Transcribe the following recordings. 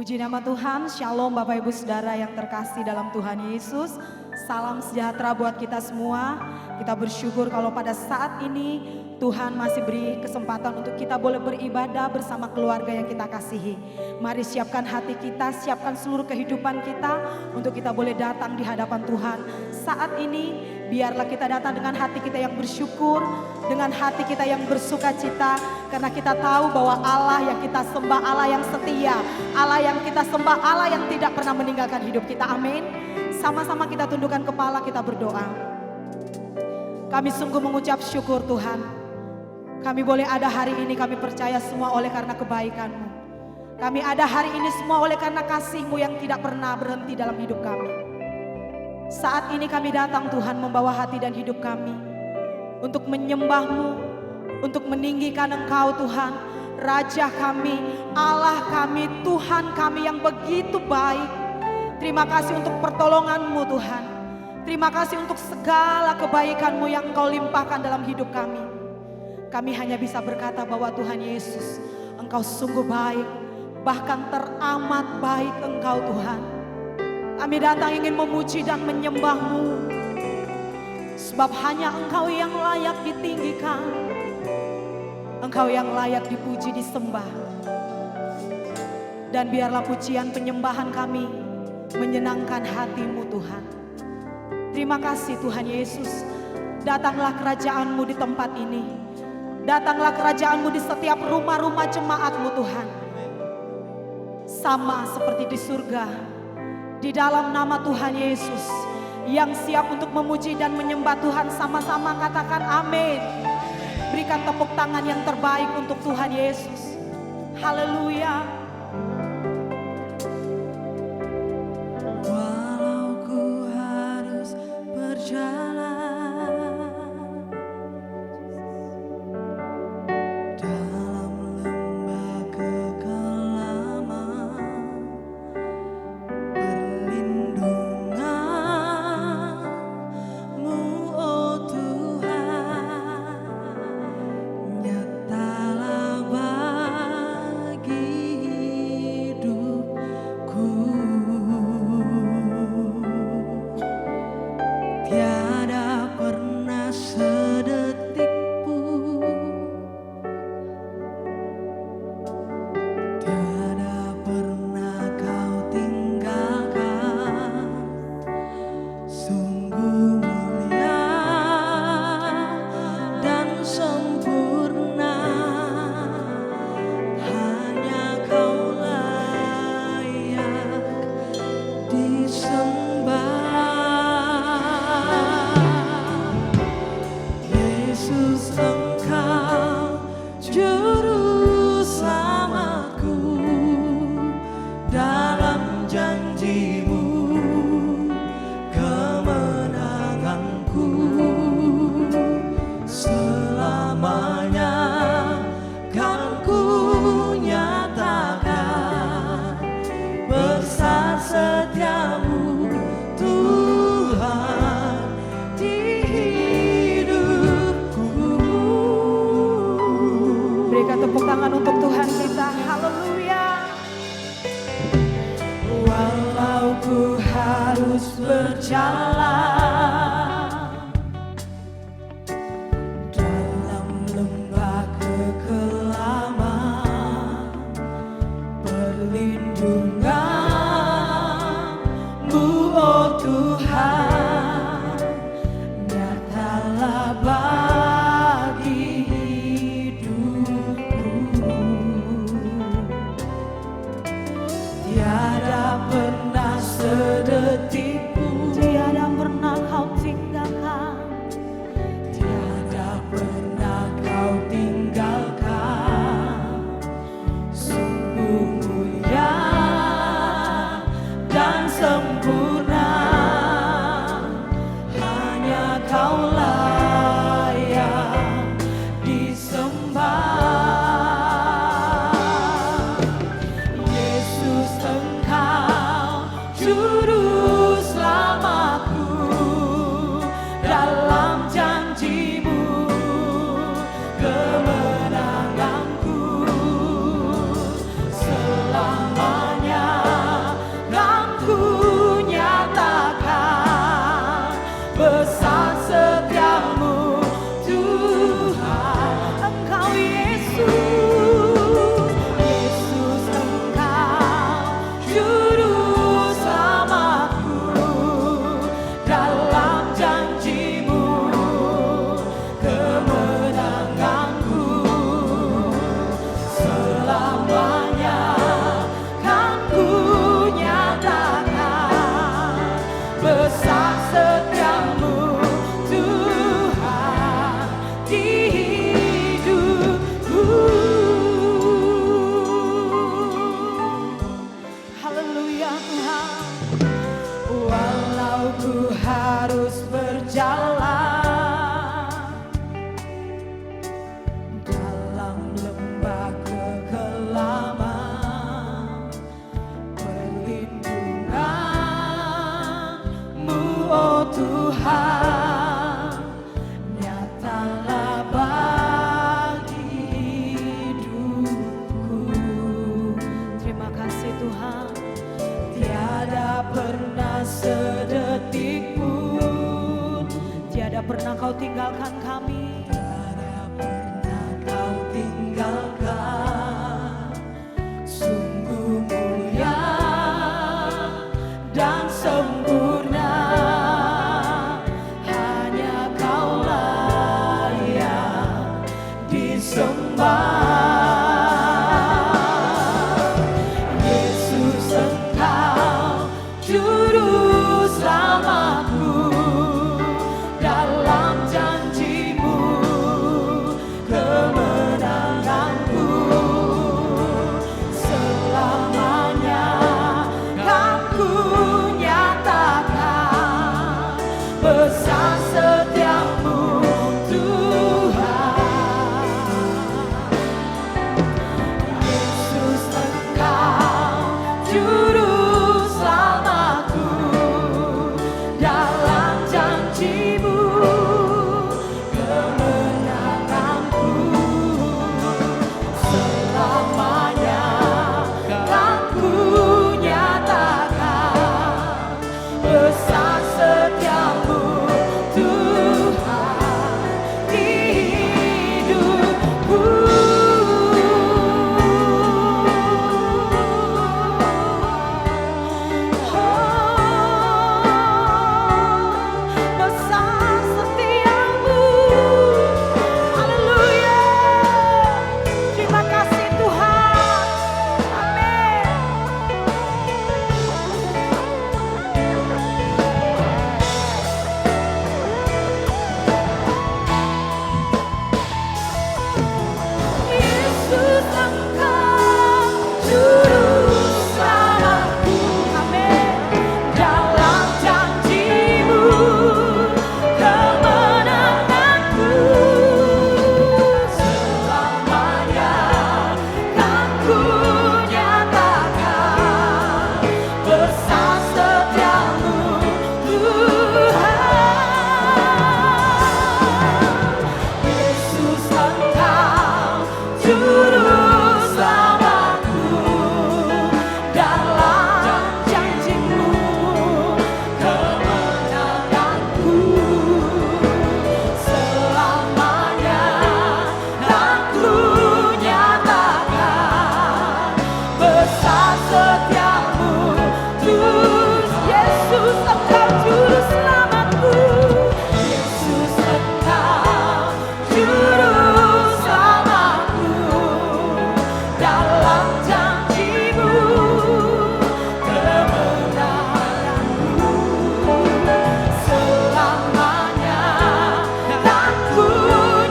Puji nama Tuhan, Shalom Bapak Ibu Saudara yang terkasih dalam Tuhan Yesus. Salam sejahtera buat kita semua. Kita bersyukur kalau pada saat ini Tuhan masih beri kesempatan untuk kita boleh beribadah bersama keluarga yang kita kasihi. Mari siapkan hati kita, siapkan seluruh kehidupan kita untuk kita boleh datang di hadapan Tuhan. Saat ini biarlah kita datang dengan hati kita yang bersyukur, dengan hati kita yang bersuka cita. Karena kita tahu bahwa Allah yang kita sembah, Allah yang setia, Allah yang kita sembah, Allah yang tidak pernah meninggalkan hidup kita. Amin. Sama-sama kita tundukkan kepala, kita berdoa. Kami sungguh mengucap syukur Tuhan. Kami boleh ada hari ini, kami percaya semua oleh karena kebaikan-Mu. Kami ada hari ini semua oleh karena kasih-Mu yang tidak pernah berhenti dalam hidup kami. Saat ini kami datang Tuhan membawa hati dan hidup kami untuk menyembah-Mu, untuk meninggikan Engkau Tuhan, Raja kami, Allah kami, Tuhan kami yang begitu baik. Terima kasih untuk pertolongan-Mu Tuhan. Terima kasih untuk segala kebaikan-Mu yang Engkau limpahkan dalam hidup kami. Kami hanya bisa berkata bahwa Tuhan Yesus, Engkau sungguh baik, bahkan teramat baik Engkau Tuhan. Kami datang ingin memuji dan menyembah-Mu, sebab hanya Engkau yang layak ditinggikan, Engkau yang layak dipuji, disembah. Dan biarlah pujian penyembahan kami menyenangkan hati-Mu Tuhan. Terima kasih Tuhan Yesus. Datanglah kerajaan-Mu di tempat ini. Datanglah kerajaan-Mu di setiap rumah-rumah jemaat-Mu Tuhan. Sama seperti di surga. Di dalam nama Tuhan Yesus. Yang siap untuk memuji dan menyembah Tuhan, sama-sama katakan amin. Berikan tepuk tangan yang terbaik untuk Tuhan Yesus. Haleluya. Walau ku harus berjalan dalam lembah kekelaman, perlindungan-Mu, oh Tuhan, nyatalah bagi hidupku. Tiada pernah sedetik pun, tiada pernah Kau tinggalkan. Sungguh mulia dan sempurna, hanya Kau layak disembah. Yesus, Engkau juru selamatku, dalam janji-Mu kemenanganku selamanya kan ku nyatakan besar setia-Mu Tuhan di hidupku. Berikan tepuk tangan untuk Tuhan kita. Haleluya. Walau ku harus berjalan dalam lembah kekelaman, perlindungan-Mu, oh Tuhan, nyatalah bagi hidupku. Tiada pernah sedetik pun, Tiada pernah Kau tinggalkan. tiada pernah Kau tinggalkan. Sungguh mulia dan sempurna, Tuhan, nyatalah bagi hidupku. Terima kasih Tuhan. Tiada pernah sedetik pun, Tiada pernah kau tinggalkan kami. tiada pernah kau tinggalkan. Sungguh mulia dan sempurna, hanya kau layak disembah. Yesus, Engkau juru selamatku, dalam janji-Mu kemenanganku. Selamanya kan ku nyatakan besar setiamu Tuhan. Yesus, Engkau juru selamatku, dalam janji-Mu kemenanganku. Selamanya kan ku nyatakan besar setiamu Tuhan di hidupku. Besar setiamu. Haleluya. Terima kasih Tuhan. Amin. Yesus, Engkau juru selamatku, amin. Dalam janji-Mu kemenanganku. Selamanya kan ku nyatakan besar setiamu Tuhan. Yesus, Engkau juru selamatku, dalam janji-Mu kemenanganku. Selamanya kan ku nyatakan besar setiamu Tuhan. Yesus, Engkau juru selamatku. Yesus, Engkau juru selamatku, dalam janji-Mu kemenanganku. Selamanya kan ku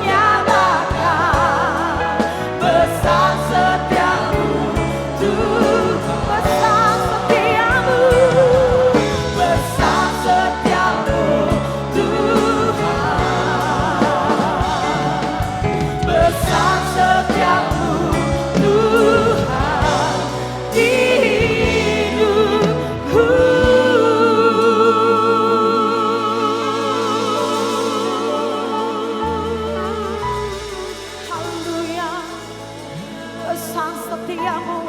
nyatakan besar setiamu Tuhan. Besar setiamu, besar setiamu Tuhan. Besar setiamu Tuhan di hidupku. Haleluya. Besar setiamu.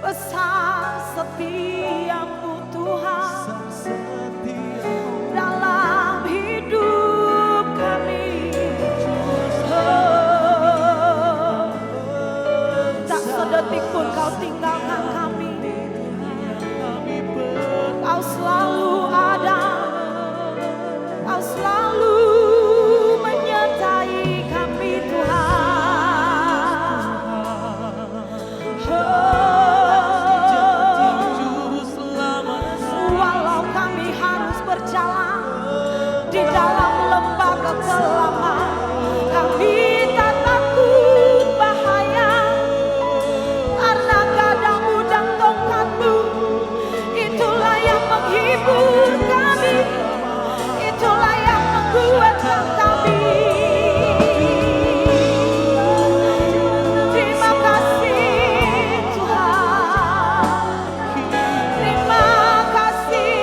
Besar setiamu Tuhan. Dalam hidup kami. Tak sedetik pun kau tinggalkan kami. Kau selalu ada. Kau selalu menyertai kami Tuhan. Walau kami harus berjalan di dalam lembah kekelaman, kami tak takut bahaya, karena gadamu dan tongkatmu itulah yang menghibur kami, itulah yang menguatkan kami. Terima kasih Tuhan. Terima kasih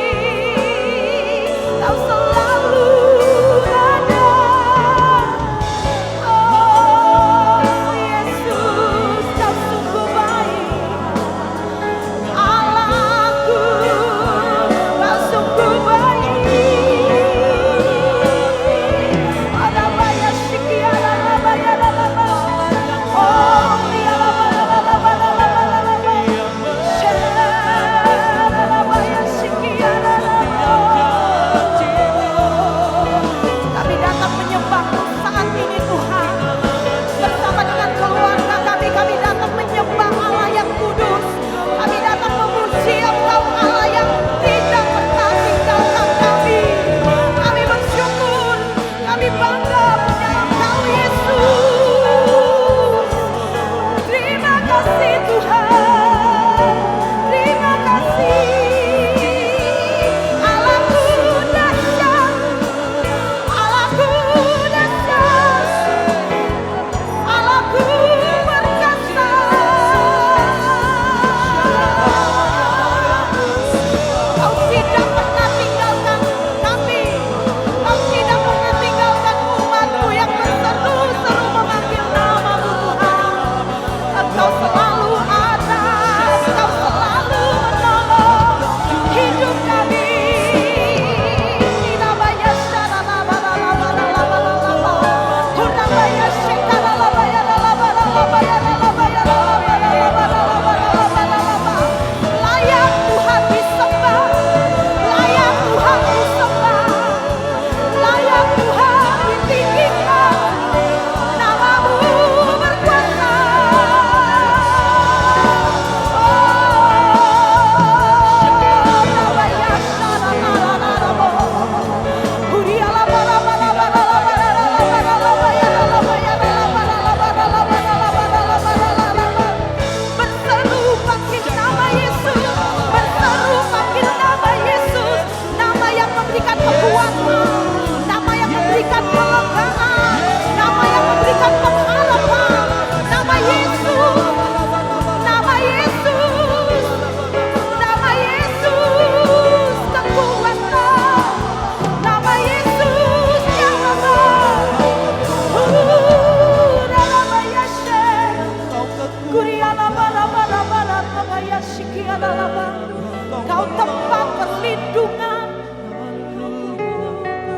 tempat perlindungan,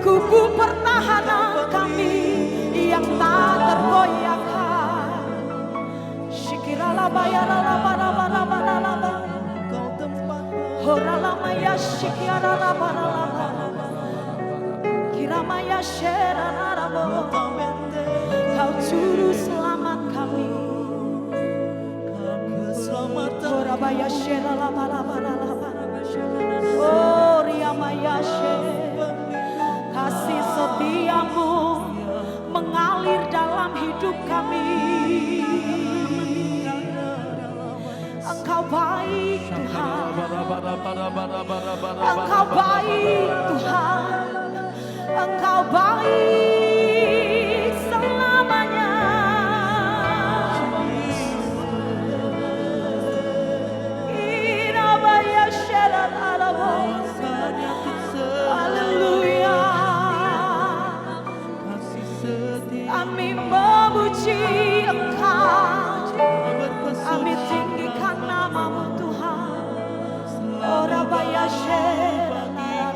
kubu pertahanan kami yang tak tergoyahkan. Shikirala bayara laba laba laba laba, horala maya shikiara laba laba, kiramaya shera laba. Kau juru selamat kami. Horabaya shera laba laba laba, oh riamaya shera. Kasih setiamu mengalir dalam hidup kami. Engkau baik Tuhan, Engkau baik Tuhan, Engkau baik selamanya. Irabaya syarat alamu, haleluya. Kami memuji Engkau, kami tinggikan namamu Tuhan. Ora baya sherana,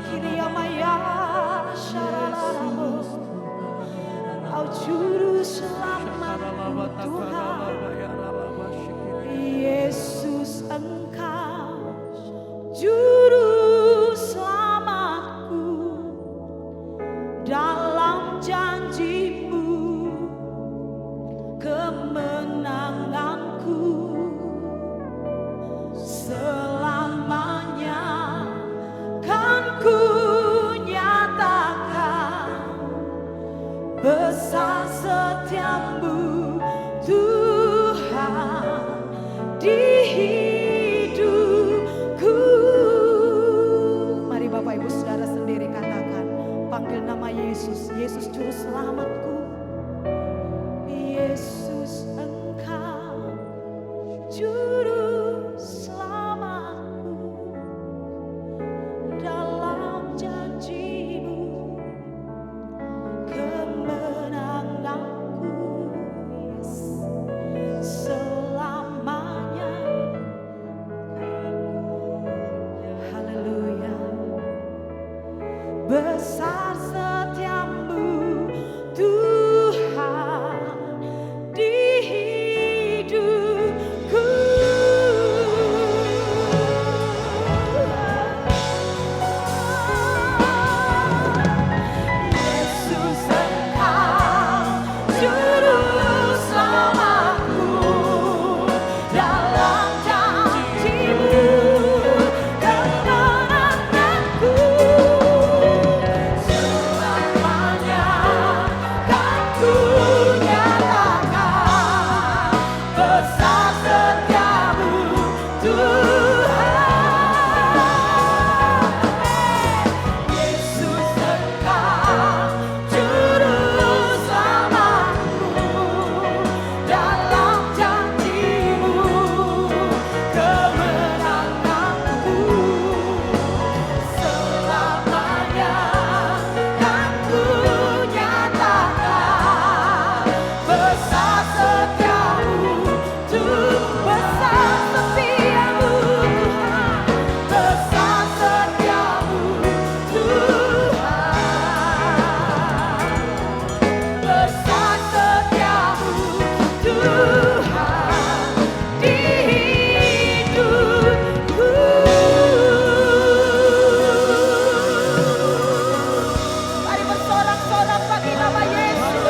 kiriamaya shararamu. Kau juru selamatku Tuhan, Yesus Engkau juru selamatku. Dalam janjimu kemenanganku selamanya kan ku nyatakan besar setiamu Tuhan di hidupku. Mari Bapak Ibu Saudara sendiri katakan, panggil nama Yesus, Yesus juru selamatku. Yesus Engkau juru selamatku. Dalam janjimu kemenanganku, yes, selamanya. Haleluya. Besar setiamu Tuhan di hidupku. Yesus Engkau juru selamatku. Dalam janjimu kemenanganku selamanya kan ku nyatakan besar setiamu Tuhan. Yesus Engkau juru selamatku. Dalam janjimu kemenanganku selamanya kan ku nyatakan besar setiamu Tuhan. Besar setiamu Tuhan, besar setiamu Tuhan, besar setiamu Tuhan di hidupku. Mari bersorak-sorak bagi nama Yesus.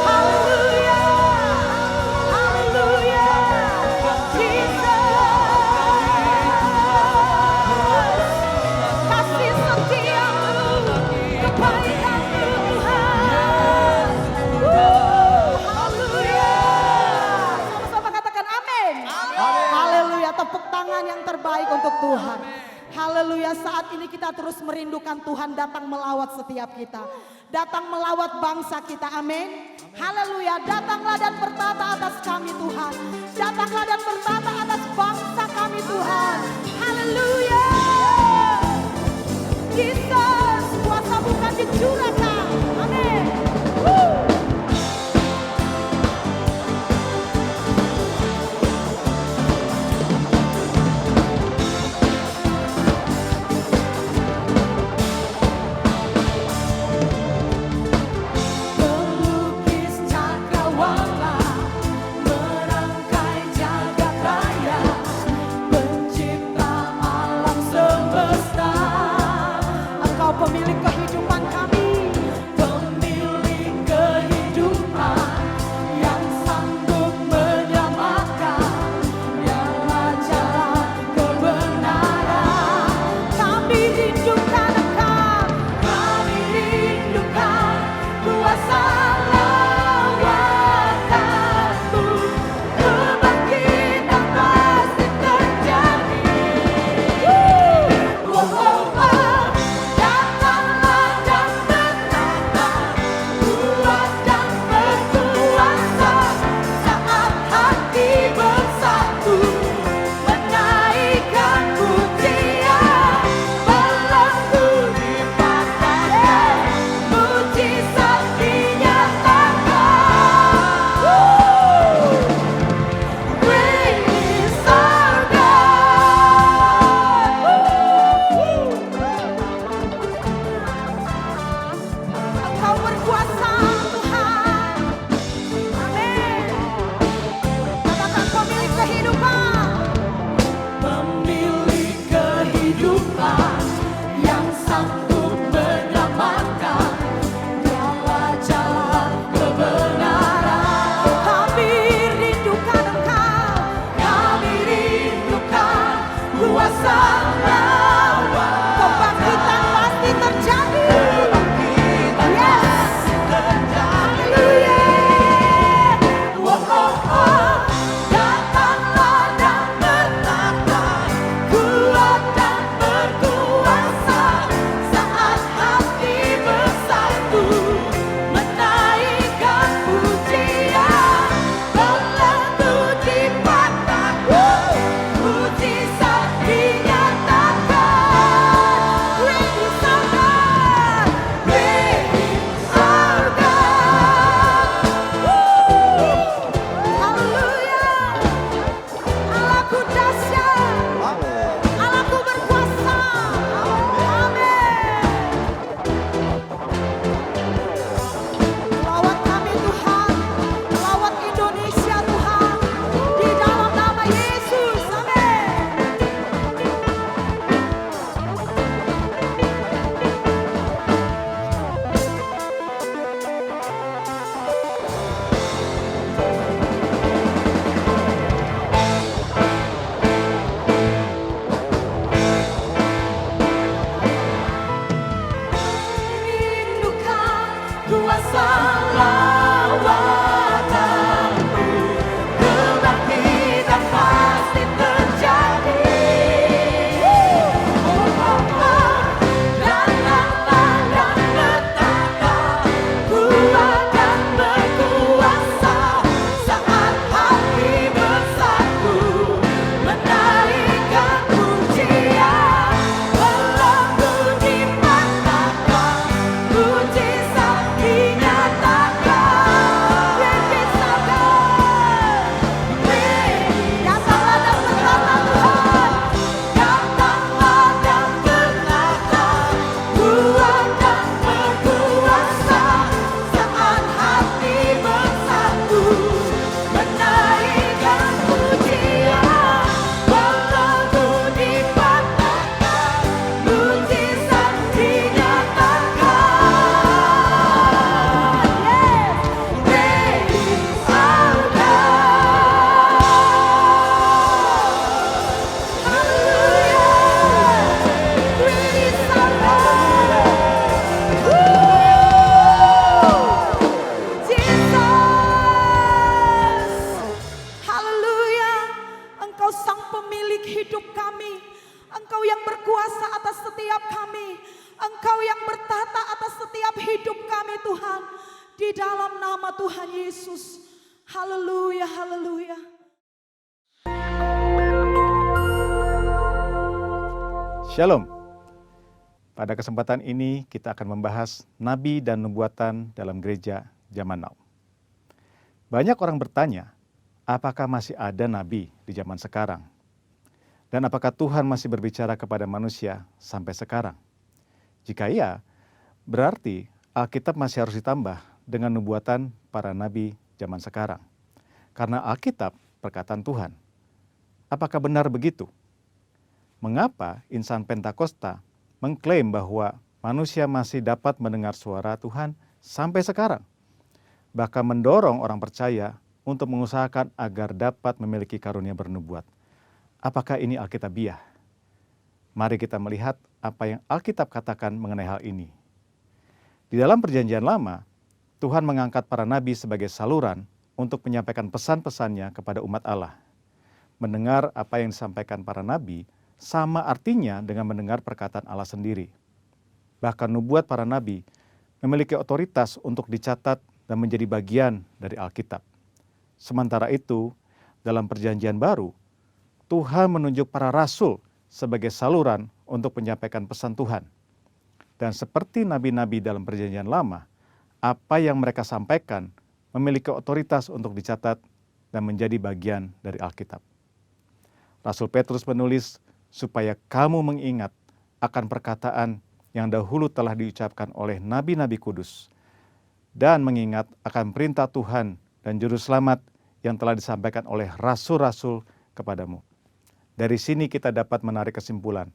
Haleluya, haleluya, Jesus. Kasih setiamu, kebaikanmu Tuhan. Haleluya. Sama-sama katakan amin. Haleluya, tepuk tangan yang terbaik untuk Tuhan. Haleluya, saat ini kita terus merindukan Tuhan datang melawat setiap kita. Datang melawat bangsa kita, amin. Haleluya, datanglah dan bertata atas kami Tuhan. Datanglah dan bertata atas bangsa kami Tuhan. Haleluya. Yesus, kuasa bukan dicurahkan. Amin. Engkau yang berkuasa atas setiap kami. Engkau yang bertata atas setiap hidup kami Tuhan. Di dalam nama Tuhan Yesus. Haleluya, haleluya. Shalom. Pada kesempatan ini kita akan membahas nabi dan nubuatan dalam gereja zaman now. Banyak orang bertanya, apakah masih ada nabi di zaman sekarang? Dan apakah Tuhan masih berbicara kepada manusia sampai sekarang? Jika iya, berarti Alkitab masih harus ditambah dengan nubuatan para nabi zaman sekarang. Karena Alkitab perkataan Tuhan. Apakah benar begitu? Mengapa insan Pentakosta mengklaim bahwa manusia masih dapat mendengar suara Tuhan sampai sekarang? Bahkan mendorong orang percaya untuk mengusahakan agar dapat memiliki karunia bernubuat. Apakah ini Alkitabiah? Mari kita melihat apa yang Alkitab katakan mengenai hal ini. Di dalam Perjanjian Lama, Tuhan mengangkat para nabi sebagai saluran untuk menyampaikan pesan-pesannya kepada umat Allah. Mendengar apa yang disampaikan para nabi sama artinya dengan mendengar perkataan Allah sendiri. Bahkan nubuat para nabi memiliki otoritas untuk dicatat dan menjadi bagian dari Alkitab. Sementara itu, dalam Perjanjian Baru, Tuhan menunjuk para rasul sebagai saluran untuk menyampaikan pesan Tuhan. Dan seperti nabi-nabi dalam Perjanjian Lama, apa yang mereka sampaikan memiliki otoritas untuk dicatat dan menjadi bagian dari Alkitab. Rasul Petrus menulis, supaya kamu mengingat akan perkataan yang dahulu telah diucapkan oleh nabi-nabi kudus, dan mengingat akan perintah Tuhan dan juru selamat yang telah disampaikan oleh rasul-rasul kepadamu. Dari sini kita dapat menarik kesimpulan,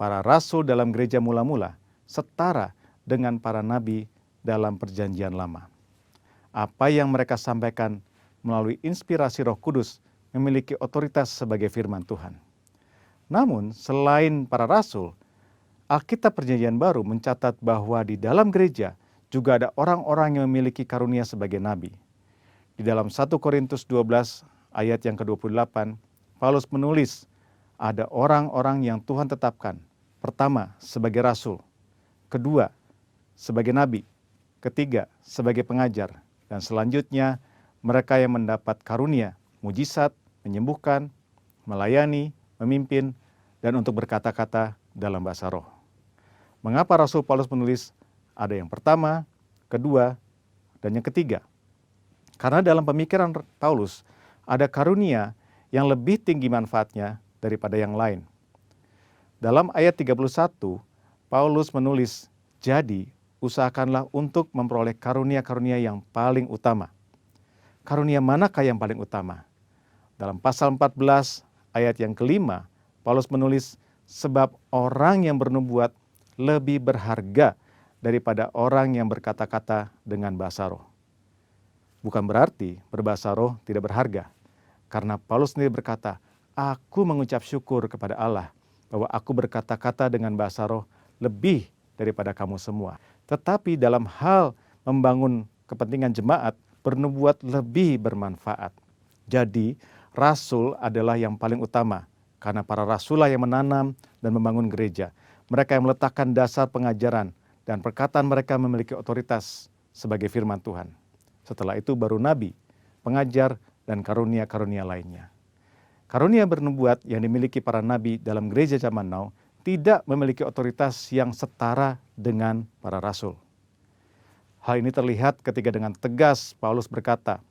para rasul dalam gereja mula-mula setara dengan para nabi dalam Perjanjian Lama. Apa yang mereka sampaikan melalui inspirasi Roh Kudus memiliki otoritas sebagai firman Tuhan. Namun, selain para rasul, Alkitab Perjanjian Baru mencatat bahwa di dalam gereja juga ada orang-orang yang memiliki karunia sebagai nabi. Di dalam 1 Korintus 12 ayat yang ke-28, Paulus menulis, ada orang-orang yang Tuhan tetapkan. Pertama, sebagai rasul. Kedua, sebagai nabi. Ketiga, sebagai pengajar. Dan selanjutnya, mereka yang mendapat karunia, mujizat, menyembuhkan, melayani, memimpin, dan untuk berkata-kata dalam bahasa roh. Mengapa Rasul Paulus menulis ada yang pertama, kedua, dan yang ketiga? Karena dalam pemikiran Paulus ada karunia yang lebih tinggi manfaatnya daripada yang lain. Dalam ayat 31, Paulus menulis, jadi usahakanlah untuk memperoleh karunia-karunia yang paling utama. Karunia manakah yang paling utama? Dalam pasal 14 ayat yang kelima, Paulus menulis, sebab orang yang bernubuat lebih berharga daripada orang yang berkata-kata dengan bahasa roh. Bukan berarti berbahasa roh tidak berharga. Karena Paulus sendiri berkata, aku mengucap syukur kepada Allah bahwa aku berkata-kata dengan bahasa roh lebih daripada kamu semua. Tetapi dalam hal membangun kepentingan jemaat, bernubuat lebih bermanfaat. Jadi, rasul adalah yang paling utama, karena para rasul yang menanam dan membangun gereja. Mereka yang meletakkan dasar pengajaran dan perkataan mereka memiliki otoritas sebagai firman Tuhan. Setelah itu baru nabi, pengajar, dan karunia-karunia lainnya. Karunia bernubuat yang dimiliki para nabi dalam gereja zaman now tidak memiliki otoritas yang setara dengan para rasul. Hal ini terlihat ketika dengan tegas Paulus berkata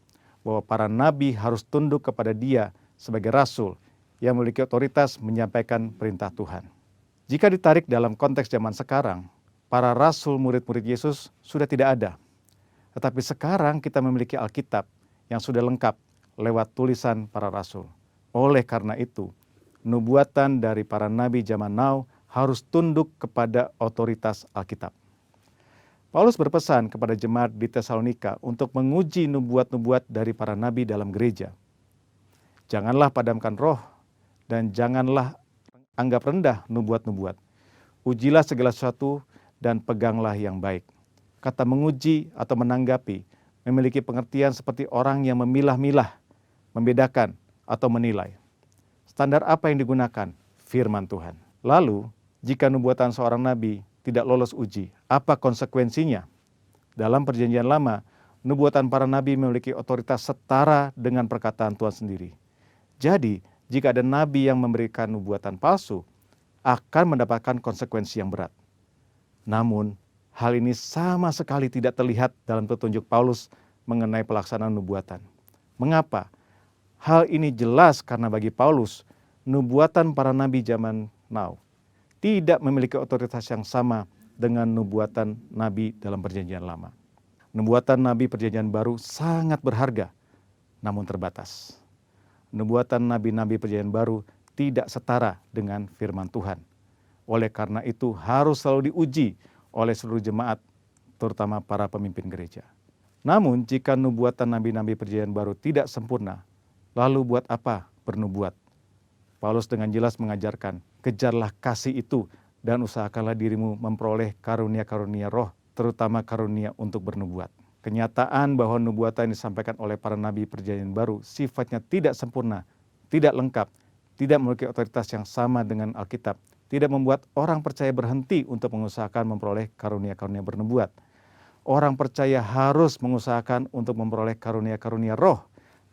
bahwa para nabi harus tunduk kepada dia sebagai rasul yang memiliki otoritas menyampaikan perintah Tuhan. Jika ditarik dalam konteks zaman sekarang, para rasul murid-murid Yesus sudah tidak ada. Tetapi sekarang kita memiliki Alkitab yang sudah lengkap lewat tulisan para rasul. Oleh karena itu, nubuatan dari para nabi zaman now harus tunduk kepada otoritas Alkitab. Paulus berpesan kepada jemaat di Tesalonika untuk menguji nubuat-nubuat dari para nabi dalam gereja. Janganlah padamkan roh dan janganlah anggap rendah nubuat-nubuat. Ujilah segala sesuatu dan peganglah yang baik. Kata menguji atau menanggapi memiliki pengertian seperti orang yang memilah-milah, membedakan atau menilai. Standar apa yang digunakan? Firman Tuhan. Lalu, jika nubuatan seorang nabi tidak lolos uji, apa konsekuensinya? Dalam Perjanjian Lama, nubuatan para nabi memiliki otoritas setara dengan perkataan Tuhan sendiri. Jadi, jika ada nabi yang memberikan nubuatan palsu, akan mendapatkan konsekuensi yang berat. Namun, hal ini sama sekali tidak terlihat dalam petunjuk Paulus mengenai pelaksanaan nubuatan. Mengapa? Hal ini jelas karena bagi Paulus, nubuatan para nabi zaman now tidak memiliki otoritas yang sama dengan nubuatan nabi dalam Perjanjian Lama. Nubuatan nabi Perjanjian Baru sangat berharga, namun terbatas. Nubuatan nabi-nabi Perjanjian Baru tidak setara dengan firman Tuhan. Oleh karena itu harus selalu diuji oleh seluruh jemaat, terutama para pemimpin gereja. Namun jika nubuatan nabi-nabi Perjanjian Baru tidak sempurna, lalu buat apa bernubuat? Paulus dengan jelas mengajarkan, kejarlah kasih itu dan usahakanlah dirimu memperoleh karunia-karunia roh, terutama karunia untuk bernubuat. Kenyataan bahwa nubuatan yang disampaikan oleh para nabi Perjanjian Baru sifatnya tidak sempurna, tidak lengkap, tidak memiliki otoritas yang sama dengan Alkitab, tidak membuat orang percaya berhenti untuk mengusahakan memperoleh karunia-karunia bernubuat. Orang percaya harus mengusahakan untuk memperoleh karunia-karunia roh,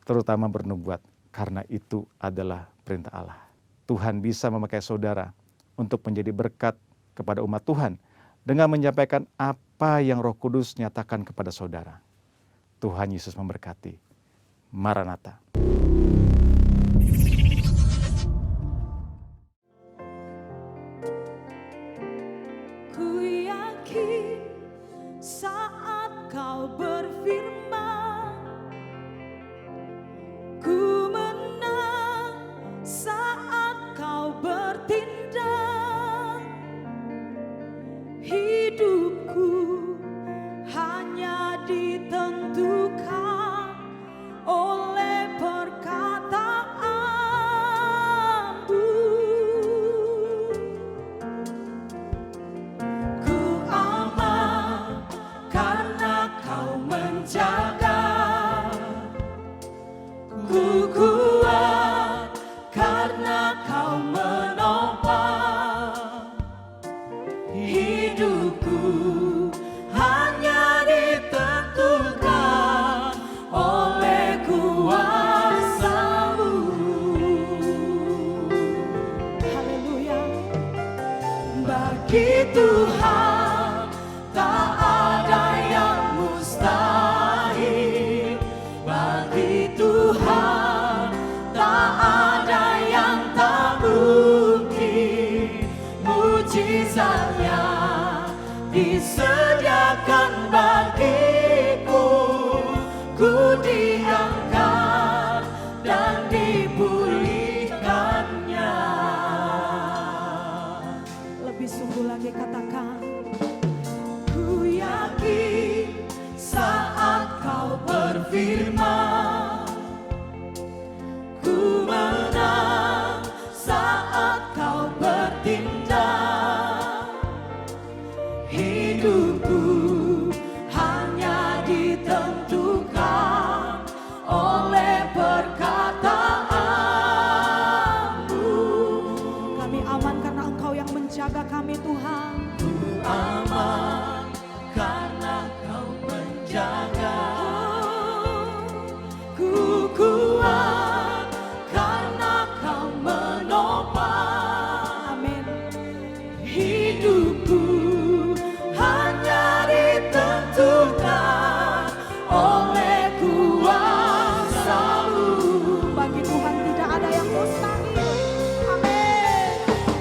terutama bernubuat, karena itu adalah perintah Allah. Tuhan bisa memakai saudara untuk menjadi berkat kepada umat Tuhan dengan menyampaikan apa yang Roh Kudus nyatakan kepada saudara. Tuhan Yesus memberkati. Maranatha. Ku yakin saat kau berfirman, ku menang saat kau bertindak. Hidupku hanya ditentukan oleh perkataanmu. Ku aman karena kau menjaga. Ku kuat karena kau menopang. Hidupku hanya ditentukan oleh kuasa-Mu. Haleluya. Bagi Tuhan tak ada yang mustahil. Bagi Tuhan tak ada yang tak mungkin. Mujizatnya disediakan bagiku. Ku diangkat dan dipulihkannya. Lebih sungguh lagi katakan, Ku yakin saat kau berfirman, ku menang saat kau bertindak. Hidupku hanya ditentukan oleh perkataanmu. kami aman karena Engkau yang menjaga kami Tuhan. Ku aman karena kau menjaga. Ku kuat karena kau menopang. Amin. Hidupku hanya ditentukan oleh kuasa-Mu. Bagi Tuhan tidak ada yang mustahil. Amin.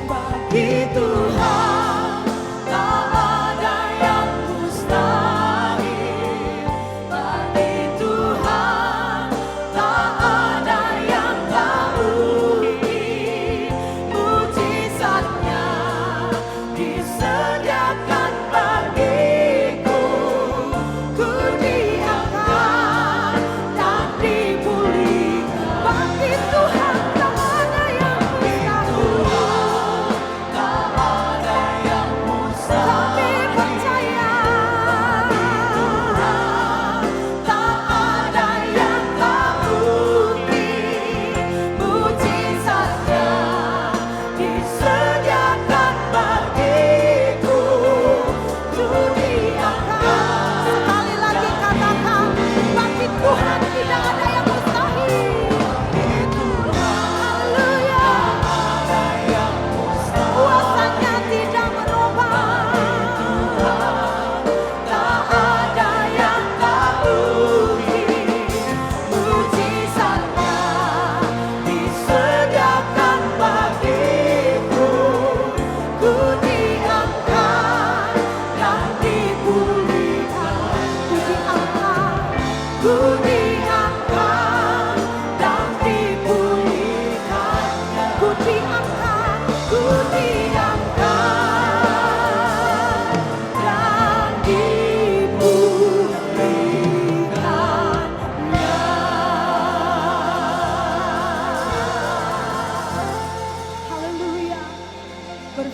Bagi Tuhan tak ada yang mustahil. Bagi Tuhan tak ada yang tak mungkin. Mujizatnya disediakan bagiku. Ku diangkat dan dipulihkan. Bagi Tuhan tak ada yang mustahil. Tak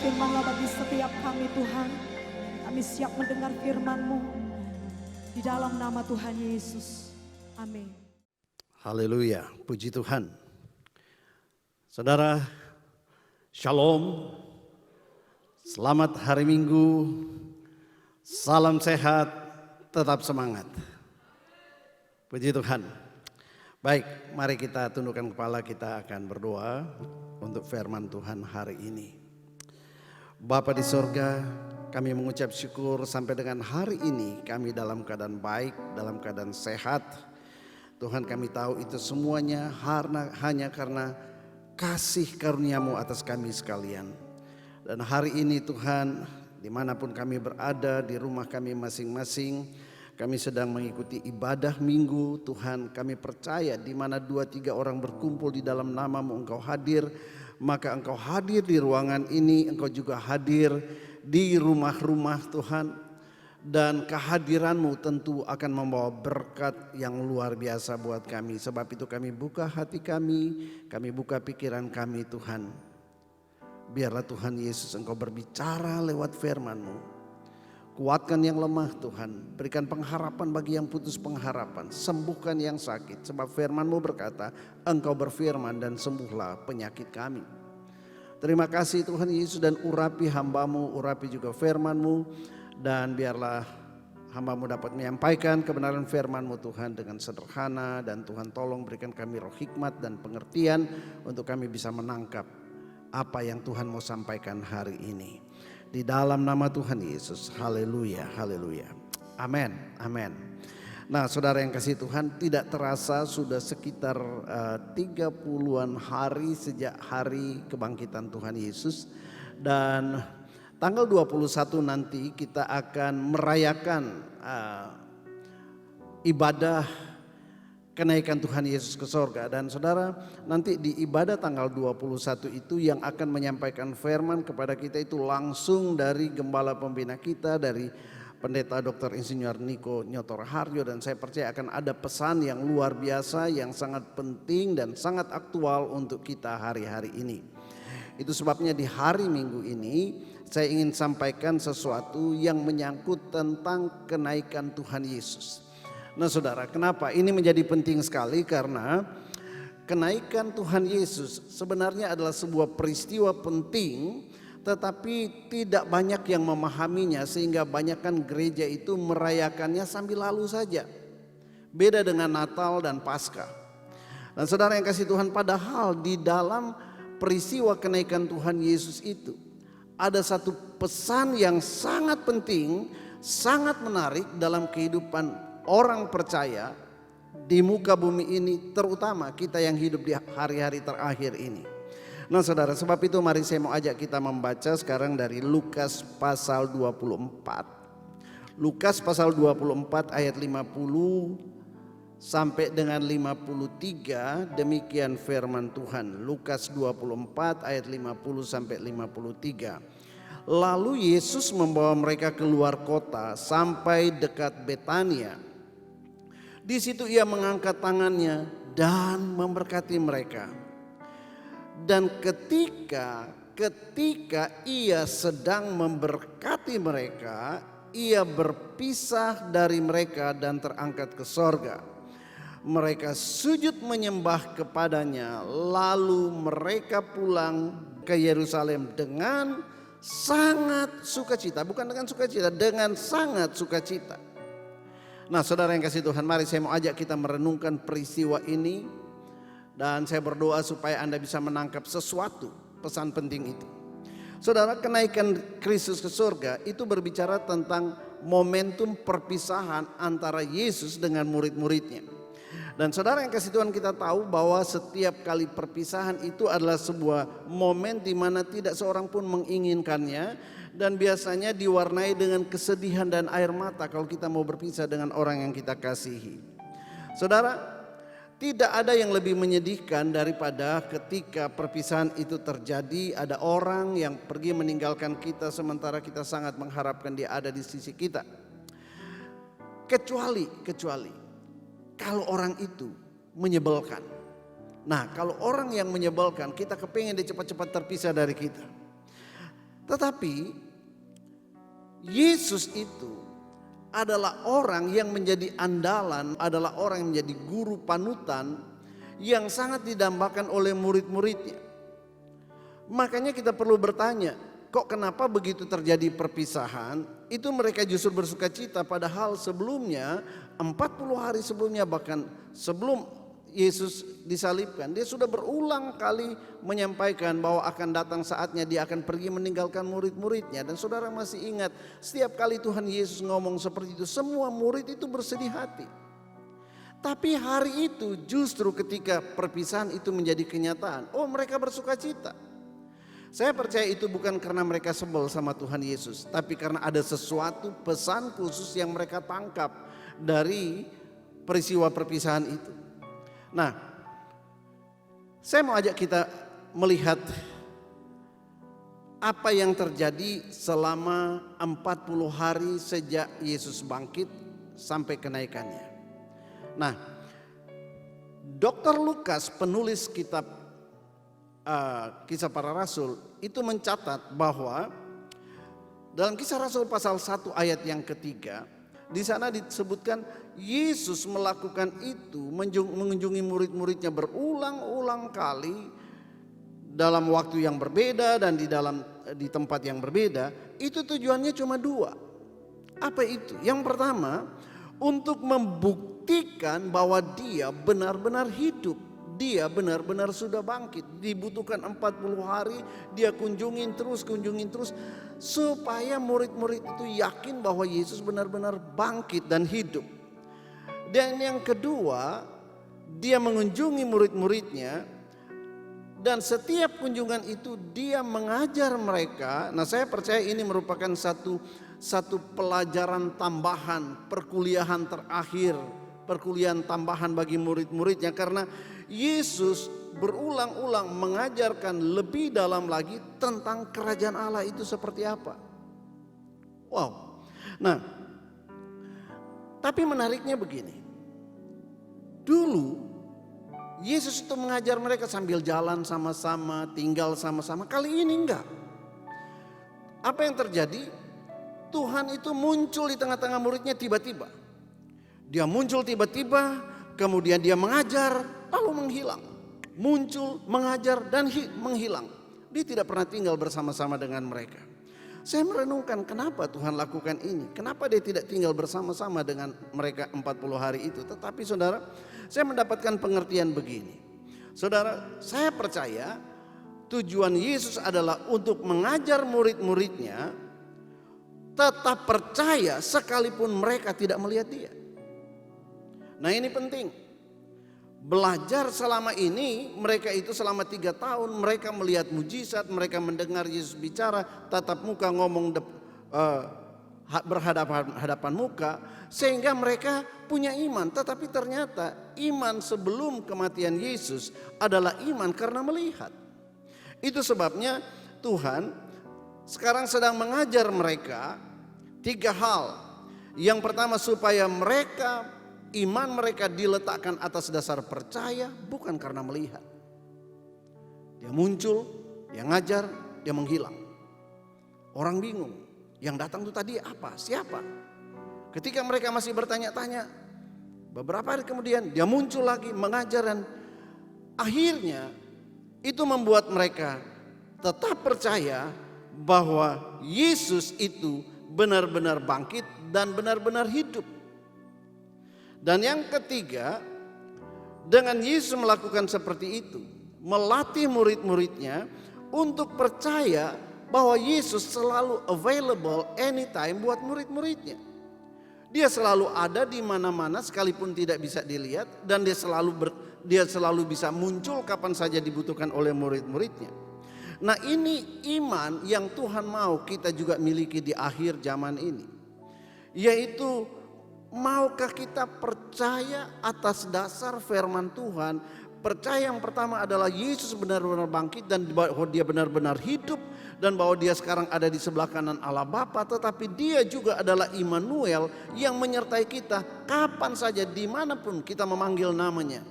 berfirman-Lah bagi setiap kami Tuhan. Kami siap mendengar firman-Mu. Di dalam nama Tuhan Yesus. Amin. Haleluya, puji Tuhan. Saudara, shalom. Selamat hari Minggu. Salam sehat, tetap semangat. Puji Tuhan. Baik, mari kita tundukkan kepala, kita akan berdoa untuk firman Tuhan hari ini. Bapa di sorga, kami mengucap syukur sampai dengan hari ini kami dalam keadaan baik, dalam keadaan sehat. Tuhan, kami tahu itu semuanya hanya karena kasih karunia-Mu atas kami sekalian. Dan hari ini Tuhan, dimanapun kami berada, di rumah kami masing-masing, kami sedang mengikuti ibadah minggu. Tuhan, kami percaya di mana 2-3 orang berkumpul di dalam nama-Mu, Engkau hadir. Maka Engkau hadir di ruangan ini, Engkau juga hadir di rumah-rumah Tuhan. Dan kehadiran-Mu tentu akan membawa berkat yang luar biasa buat kami. Sebab itu kami buka hati kami buka pikiran kami Tuhan. Biarlah Tuhan Yesus Engkau berbicara lewat firman-Mu. Kuatkan yang lemah Tuhan, berikan pengharapan bagi yang putus pengharapan, sembuhkan yang sakit. Sebab firman-Mu berkata, Engkau berfirman dan sembuhlah penyakit kami. Terima kasih Tuhan Yesus, dan urapi hamba-Mu, urapi juga firman-Mu. Dan biarlah hamba-Mu dapat menyampaikan kebenaran firman-Mu Tuhan dengan sederhana. Dan Tuhan tolong berikan kami roh hikmat dan pengertian untuk kami bisa menangkap apa yang Tuhan mau sampaikan hari ini. Di dalam nama Tuhan Yesus, haleluya, haleluya, amin, amin. Nah saudara yang kasih Tuhan, tidak terasa sudah sekitar 30-an hari sejak hari kebangkitan Tuhan Yesus. Dan tanggal 21 nanti kita akan merayakan ibadah kenaikan Tuhan Yesus ke sorga. Dan saudara, nanti di ibadah tanggal 21 itu yang akan menyampaikan firman kepada kita itu langsung dari gembala pembina kita, dari Pendeta Dr. Insinyur Niko Nyotor Harjo. Dan saya percaya akan ada pesan yang luar biasa, yang sangat penting dan sangat aktual untuk kita hari-hari ini. Itu sebabnya di hari Minggu ini saya ingin sampaikan sesuatu yang menyangkut tentang kenaikan Tuhan Yesus. Nah saudara, kenapa ini menjadi penting sekali? Karena kenaikan Tuhan Yesus sebenarnya adalah sebuah peristiwa penting, tetapi tidak banyak yang memahaminya, sehingga banyakkan gereja itu merayakannya sambil lalu saja. Beda dengan Natal dan Paskah. Dan saudara yang kasih Tuhan, padahal di dalam peristiwa kenaikan Tuhan Yesus itu ada satu pesan yang sangat penting, sangat menarik dalam kehidupan orang percaya di muka bumi ini, terutama kita yang hidup di hari-hari terakhir ini. Nah saudara, sebab itu mari saya mau ajak kita membaca sekarang dari Lukas pasal 24. Lukas pasal 24 ayat 50 sampai dengan 53, demikian firman Tuhan. Lukas 24 ayat 50 sampai 53. Lalu Yesus membawa mereka keluar kota sampai dekat Betania. Di situ ia mengangkat tangannya dan memberkati mereka. Dan ketika ia sedang memberkati mereka, ia berpisah dari mereka dan terangkat ke sorga. Mereka sujud menyembah kepadanya, lalu mereka pulang ke Yerusalem dengan sangat sukacita. Bukan dengan sukacita, dengan sangat sukacita. Nah saudara yang kasih Tuhan, mari saya mau ajak kita merenungkan peristiwa ini. Dan saya berdoa supaya Anda bisa menangkap sesuatu pesan penting itu. Saudara, kenaikan Kristus ke surga itu berbicara tentang momentum perpisahan antara Yesus dengan murid-muridnya. Dan saudara yang kasih Tuhan, kita tahu bahwa setiap kali perpisahan itu adalah sebuah momen di mana tidak seorang pun menginginkannya. Dan biasanya diwarnai dengan kesedihan dan air mata kalau kita mau berpisah dengan orang yang kita kasihi. Saudara, tidak ada yang lebih menyedihkan daripada ketika perpisahan itu terjadi. Ada orang yang pergi meninggalkan kita sementara kita sangat mengharapkan dia ada di sisi kita. Kecuali kalau orang itu menyebalkan. Nah, kalau orang yang menyebalkan, kita kepingin dia cepat-cepat terpisah dari kita. Tetapi Yesus itu adalah orang yang menjadi andalan, adalah orang yang menjadi guru panutan yang sangat didambakan oleh murid-muridnya. Makanya kita perlu bertanya, kok kenapa begitu terjadi perpisahan? Itu mereka justru bersuka cita, padahal sebelumnya 40 hari sebelumnya, bahkan sebelum Yesus disalibkan, dia sudah berulang kali menyampaikan bahwa akan datang saatnya dia akan pergi meninggalkan murid-muridnya. Dan saudara masih ingat, setiap kali Tuhan Yesus ngomong seperti itu, semua murid itu bersedih hati. Tapi hari itu justru ketika perpisahan itu menjadi kenyataan, oh mereka bersuka cita. Saya percaya itu bukan karena mereka sebel sama Tuhan Yesus, tapi karena ada sesuatu pesan khusus yang mereka tangkap dari peristiwa perpisahan itu. Nah, saya mau ajak kita melihat apa yang terjadi selama 40 hari sejak Yesus bangkit sampai kenaikannya. Nah, Dr. Lukas, penulis kitab Kisah Para Rasul, itu mencatat bahwa dalam Kisah Rasul pasal 1 ayat yang ketiga, di sana disebutkan Yesus melakukan itu, mengunjungi murid-muridnya berulang-ulang kali dalam waktu yang berbeda dan di tempat yang berbeda. Itu tujuannya cuma dua. Apa itu? Yang pertama, untuk membuktikan bahwa dia benar-benar hidup. Dia benar-benar sudah bangkit. Dibutuhkan 40 hari, dia kunjungin terus supaya murid-murid itu yakin bahwa Yesus benar-benar bangkit dan hidup. Dan yang kedua, dia mengunjungi murid-muridnya, dan setiap kunjungan itu dia mengajar mereka. Nah, saya percaya ini merupakan satu pelajaran tambahan, perkuliahan terakhir, perkuliahan tambahan bagi murid-muridnya, karena Yesus berulang-ulang mengajarkan lebih dalam lagi tentang kerajaan Allah itu seperti apa. Wow. Nah, tapi menariknya begini. Dulu Yesus itu mengajar mereka sambil jalan sama-sama, tinggal sama-sama. Kali ini enggak. Apa yang terjadi? Tuhan itu muncul di tengah-tengah muridnya tiba-tiba. Dia muncul tiba-tiba, kemudian dia mengajar, lalu menghilang. Muncul, mengajar, dan menghilang. Dia tidak pernah tinggal bersama-sama dengan mereka. Saya merenungkan kenapa Tuhan lakukan ini. Kenapa dia tidak tinggal bersama-sama dengan mereka 40 hari itu. Tetapi saudara, saya mendapatkan pengertian begini. Saudara, saya percaya tujuan Yesus adalah untuk mengajar murid-muridnya tetap percaya sekalipun mereka tidak melihat dia. Nah, ini penting. Belajar selama ini, mereka itu selama 3 tahun mereka melihat mujizat, mereka mendengar Yesus bicara tatap muka, ngomong berhadapan muka, sehingga mereka punya iman. Tetapi ternyata iman sebelum kematian Yesus adalah iman karena melihat. Itu sebabnya Tuhan sekarang sedang mengajar mereka 3 hal. Yang pertama, supaya iman mereka diletakkan atas dasar percaya, bukan karena melihat. Dia muncul, dia ngajar, dia menghilang. Orang bingung, yang datang itu tadi apa? Siapa? Ketika mereka masih bertanya-tanya, beberapa hari kemudian dia muncul lagi mengajar, dan akhirnya itu membuat mereka tetap percaya bahwa Yesus itu benar-benar bangkit dan benar-benar hidup. Dan yang ketiga, dengan Yesus melakukan seperti itu, melatih murid-muridnya untuk percaya bahwa Yesus selalu available anytime buat murid-muridnya. Dia selalu ada di mana-mana sekalipun tidak bisa dilihat, dan dia selalu bisa muncul kapan saja dibutuhkan oleh murid-muridnya. Nah, ini iman yang Tuhan mau kita juga miliki di akhir zaman ini, yaitu maukah kita percaya atas dasar firman Tuhan? Percaya yang pertama adalah Yesus benar-benar bangkit dan bahwa dia benar-benar hidup, dan bahwa dia sekarang ada di sebelah kanan Allah Bapa. Tetapi dia juga adalah Immanuel yang menyertai kita kapan saja, dimanapun kita memanggil namanya.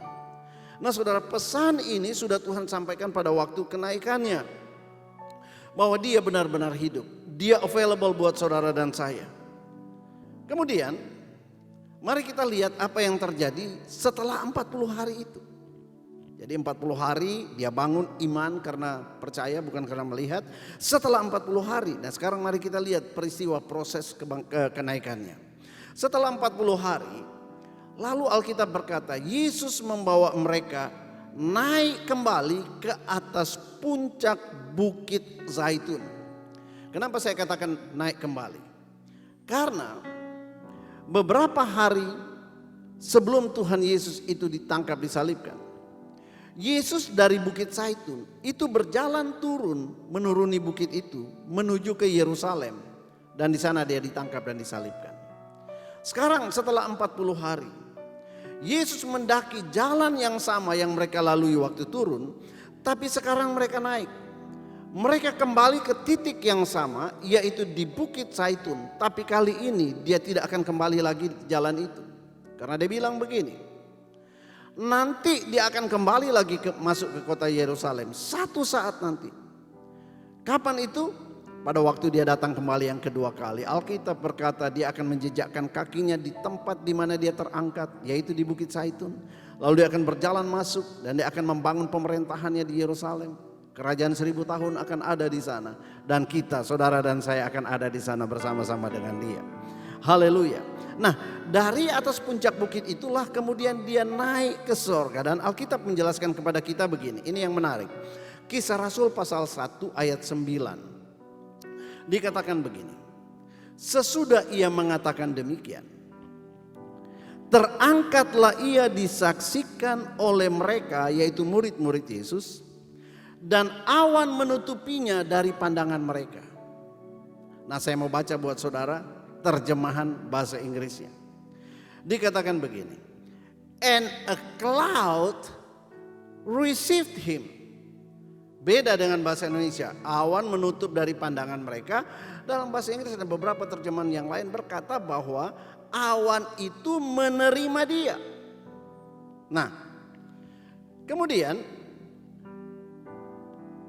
Nah saudara, pesan ini sudah Tuhan sampaikan pada waktu kenaikannya. bahwa dia benar-benar hidup. Dia available buat saudara dan saya. Kemudian mari kita lihat apa yang terjadi setelah 40 hari itu. Jadi 40 hari dia bangun iman karena percaya bukan karena melihat. Setelah 40 hari, nah sekarang mari kita lihat peristiwa proses kenaikannya. Setelah 40 hari, lalu Alkitab berkata Yesus membawa mereka naik kembali ke atas puncak Bukit Zaitun. Kenapa saya katakan naik kembali? Karena beberapa hari sebelum Tuhan Yesus itu ditangkap disalibkan, Yesus dari Bukit Zaitun itu berjalan turun menuruni bukit itu menuju ke Yerusalem, dan di sana dia ditangkap dan disalibkan. Sekarang setelah 40 hari Yesus mendaki jalan yang sama yang mereka lalui waktu turun, tapi sekarang mereka naik. Mereka kembali ke titik yang sama, yaitu di Bukit Zaitun. Tapi kali ini dia tidak akan kembali lagi di jalan itu. Karena dia bilang begini, nanti dia akan kembali lagi masuk ke kota Yerusalem. Satu saat nanti. Kapan itu? Pada waktu dia datang kembali yang kedua kali. Alkitab berkata dia akan menjejakkan kakinya di tempat di mana dia terangkat, yaitu di Bukit Zaitun. Lalu dia akan berjalan masuk dan dia akan membangun pemerintahannya di Yerusalem. Kerajaan 1000 tahun akan ada di sana, dan kita, saudara dan saya, akan ada di sana bersama-sama dengan dia. Haleluya. Nah, dari atas puncak bukit itulah kemudian dia naik ke sorga, dan Alkitab menjelaskan kepada kita begini. Ini yang menarik. Kisah Rasul pasal 1 ayat 9. Dikatakan begini. Sesudah ia mengatakan demikian, terangkatlah ia disaksikan oleh mereka, yaitu murid-murid Yesus, dan awan menutupinya dari pandangan mereka. Nah, saya mau baca buat saudara terjemahan bahasa Inggrisnya. Dikatakan begini, and a cloud received him. Beda dengan bahasa Indonesia, awan menutup dari pandangan mereka. Dalam bahasa Inggris ada beberapa terjemahan yang lain berkata bahwa awan itu menerima dia. Nah, kemudian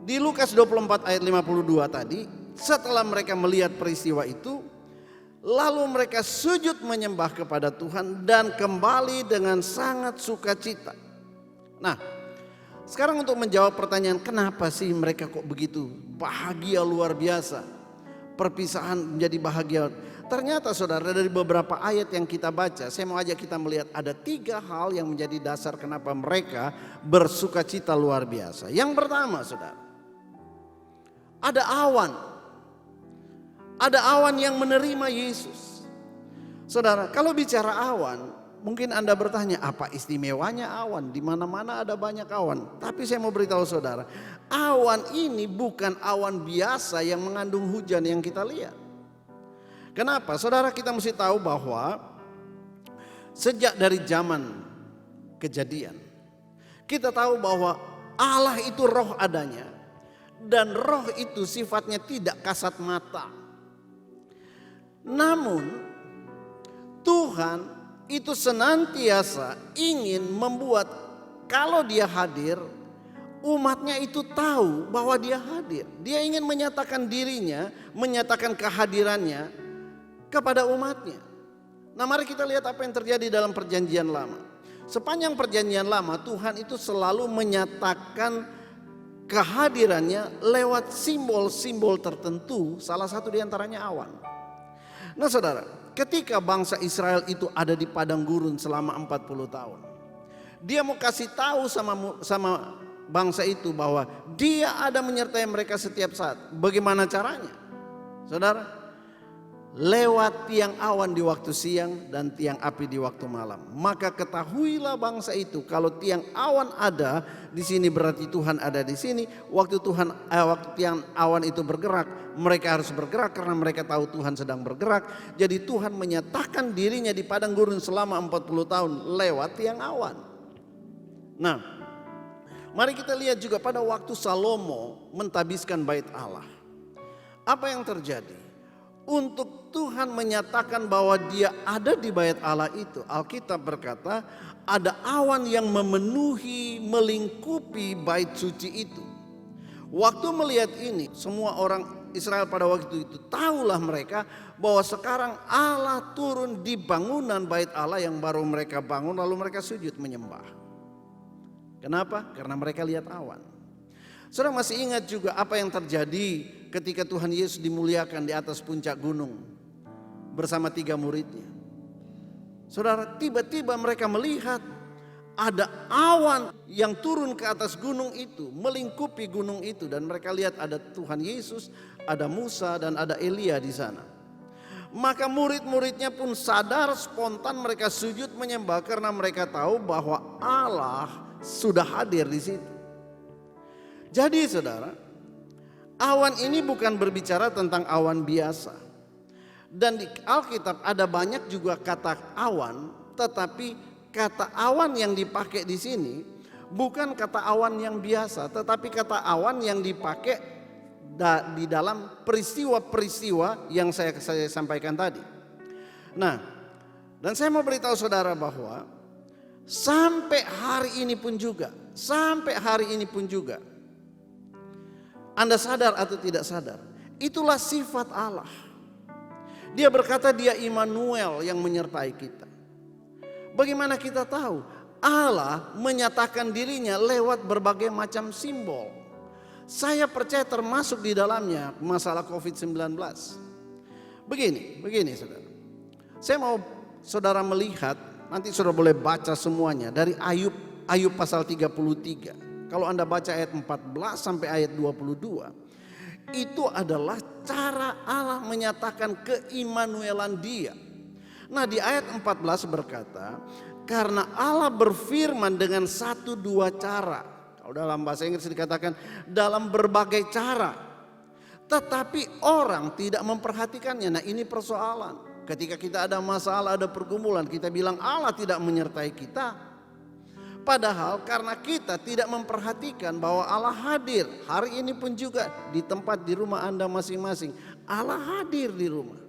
di Lukas 24 ayat 52 tadi, setelah mereka melihat peristiwa itu, lalu mereka sujud menyembah kepada Tuhan dan kembali dengan sangat sukacita. Nah, sekarang untuk menjawab pertanyaan kenapa sih mereka kok begitu bahagia luar biasa, perpisahan menjadi bahagia. Ternyata saudara, dari beberapa ayat yang kita baca, saya mau ajak kita melihat ada 3 hal yang menjadi dasar kenapa mereka bersukacita luar biasa. Yang pertama saudara, ada awan. Ada awan yang menerima Yesus. Saudara, kalau bicara awan, mungkin Anda bertanya, apa istimewanya awan? Di mana-mana ada banyak awan. Tapi saya mau beritahu saudara, awan ini bukan awan biasa yang mengandung hujan yang kita lihat. Kenapa? Saudara, kita mesti tahu bahwa sejak dari zaman Kejadian, kita tahu bahwa Allah itu roh adanya. Dan roh itu sifatnya tidak kasat mata. Namun Tuhan itu senantiasa ingin membuat kalau dia hadir, umatnya itu tahu bahwa dia hadir. Dia ingin menyatakan dirinya, menyatakan kehadirannya kepada umatnya. Nah, mari kita lihat apa yang terjadi dalam perjanjian lama. Sepanjang perjanjian lama, Tuhan itu selalu menyatakan kehadirannya lewat simbol-simbol tertentu, salah satu diantaranya awan. Nah saudara, ketika bangsa Israel itu ada di padang gurun selama 40 tahun, dia mau kasih tahu sama bangsa itu bahwa dia ada menyertai mereka setiap saat. Bagaimana caranya? Saudara, lewat tiang awan di waktu siang dan tiang api di waktu malam. Maka ketahuilah bangsa itu kalau tiang awan ada di sini berarti Tuhan ada di sini. Waktu tiang awan itu bergerak, mereka harus bergerak karena mereka tahu Tuhan sedang bergerak. Jadi Tuhan menyatakan dirinya di padang gurun selama 40 tahun lewat tiang awan. Nah, mari kita lihat juga pada waktu Salomo mentabiskan bait Allah. Apa yang terjadi? Untuk Tuhan menyatakan bahwa dia ada di bait Allah itu, Alkitab berkata ada awan yang memenuhi, melingkupi bait suci itu. Waktu melihat ini, semua orang Israel pada waktu itu tahulah mereka bahwa sekarang Allah turun di bangunan bait Allah yang baru mereka bangun, lalu mereka sujud menyembah. Kenapa? Karena mereka lihat awan. Saudara masih ingat juga apa yang terjadi ketika Tuhan Yesus dimuliakan di atas puncak gunung bersama 3 muridnya. Saudara, tiba-tiba mereka melihat ada awan yang turun ke atas gunung itu, melingkupi gunung itu, dan mereka lihat ada Tuhan Yesus, ada Musa, dan ada Elia di sana. Maka murid-muridnya pun sadar, spontan mereka sujud menyembah karena mereka tahu bahwa Allah sudah hadir di situ. Jadi saudara, awan ini bukan berbicara tentang awan biasa. Dan di Alkitab ada banyak juga kata awan, tetapi kata awan yang dipakai di sini bukan kata awan yang biasa, tetapi kata awan yang dipakai di dalam peristiwa-peristiwa yang saya sampaikan tadi. Nah, dan saya mau beritahu saudara bahwa sampai hari ini pun juga, Anda sadar atau tidak sadar, itulah sifat Allah. Dia berkata dia Immanuel yang menyertai kita. Bagaimana kita tahu? Allah menyatakan dirinya lewat berbagai macam simbol. Saya percaya termasuk di dalamnya masalah COVID-19. Begini saudara. Saya mau saudara melihat, nanti saudara boleh baca semuanya dari Ayub pasal 33. Kalau Anda baca ayat 14 sampai ayat 22, itu adalah cara Allah menyatakan keimmanuelan Dia. Nah, di ayat 14 berkata, karena Allah berfirman dengan 1-2 cara. Kalau dalam bahasa Inggris dikatakan dalam berbagai cara. Tetapi orang tidak memperhatikannya. Nah, ini persoalan. Ketika kita ada masalah, ada pergumulan, kita bilang Allah tidak menyertai kita. Padahal karena kita tidak memperhatikan bahwa Allah hadir. Hari ini pun juga di tempat di rumah Anda masing-masing, Allah hadir di rumah.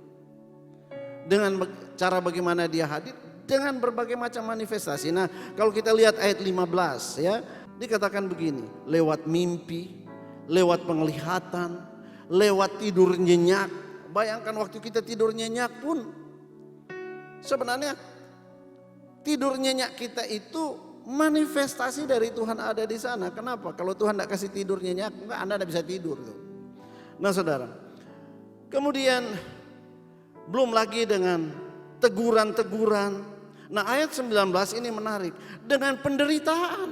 Dengan cara bagaimana Dia hadir? Dengan berbagai macam manifestasi. Nah, kalau kita lihat ayat 15 ya, dikatakan begini, lewat mimpi, lewat penglihatan, lewat tidur nyenyak. Bayangkan waktu kita tidur nyenyak pun sebenarnya tidur nyenyak kita itu manifestasi dari Tuhan ada di sana. Kenapa? Kalau Tuhan tidak kasih tidur nyenyak, Anda tidak bisa tidur. Nah saudara, kemudian belum lagi dengan teguran-teguran. Nah ayat 19 ini menarik. Dengan penderitaan.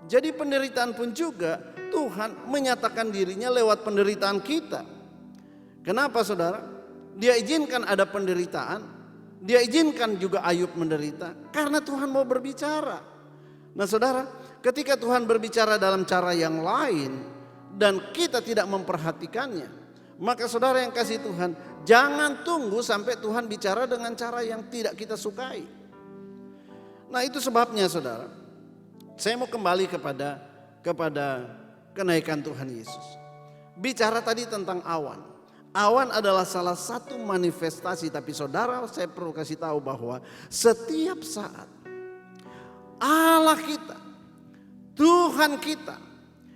Jadi penderitaan pun juga Tuhan menyatakan dirinya lewat penderitaan kita. Kenapa saudara? Dia izinkan ada penderitaan. Dia izinkan juga Ayub menderita karena Tuhan mau berbicara. Nah saudara, ketika Tuhan berbicara dalam cara yang lain dan kita tidak memperhatikannya, maka saudara yang kasih Tuhan, jangan tunggu sampai Tuhan bicara dengan cara yang tidak kita sukai. Nah itu sebabnya saudara, saya mau kembali kepada kenaikan Tuhan Yesus. Bicara tadi tentang awan. Awan adalah salah satu manifestasi, tapi saudara saya perlu kasih tahu bahwa setiap saat Allah kita, Tuhan kita,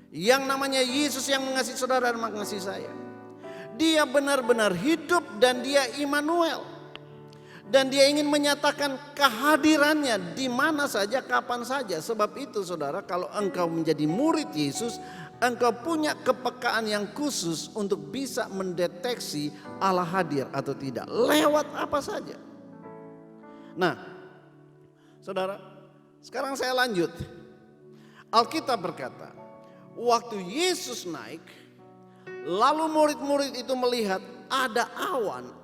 yang namanya Yesus yang mengasihi saudara dan mengasihi saya, Dia benar-benar hidup dan Dia Immanuel. Dan Dia ingin menyatakan kehadirannya di mana saja, kapan saja. Sebab itu saudara, kalau engkau menjadi murid Yesus, engkau punya kepekaan yang khusus untuk bisa mendeteksi Allah hadir atau tidak lewat apa saja. Nah, saudara, sekarang saya lanjut. Alkitab berkata, waktu Yesus naik, lalu murid-murid itu melihat ada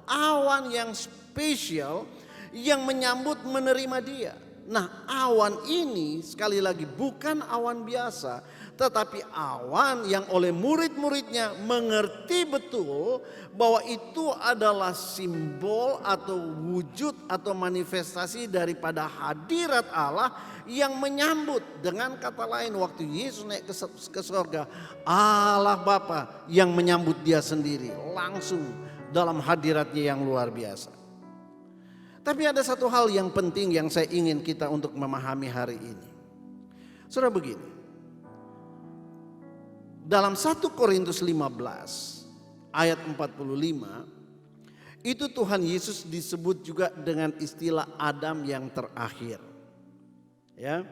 awan yang spesial yang menyambut menerima Dia. Nah, awan ini sekali lagi bukan awan biasa, tetapi awan yang oleh murid-muridnya mengerti betul bahwa itu adalah simbol atau wujud atau manifestasi daripada hadirat Allah yang menyambut. Dengan kata lain, waktu Yesus naik ke surga, Allah Bapa yang menyambut Dia sendiri langsung dalam hadiratnya yang luar biasa. Tapi ada satu hal yang penting yang saya ingin kita untuk memahami hari ini. Saudara begini, dalam 1 Korintus 15 ayat 45 itu Tuhan Yesus disebut juga dengan istilah Adam yang terakhir. Ya.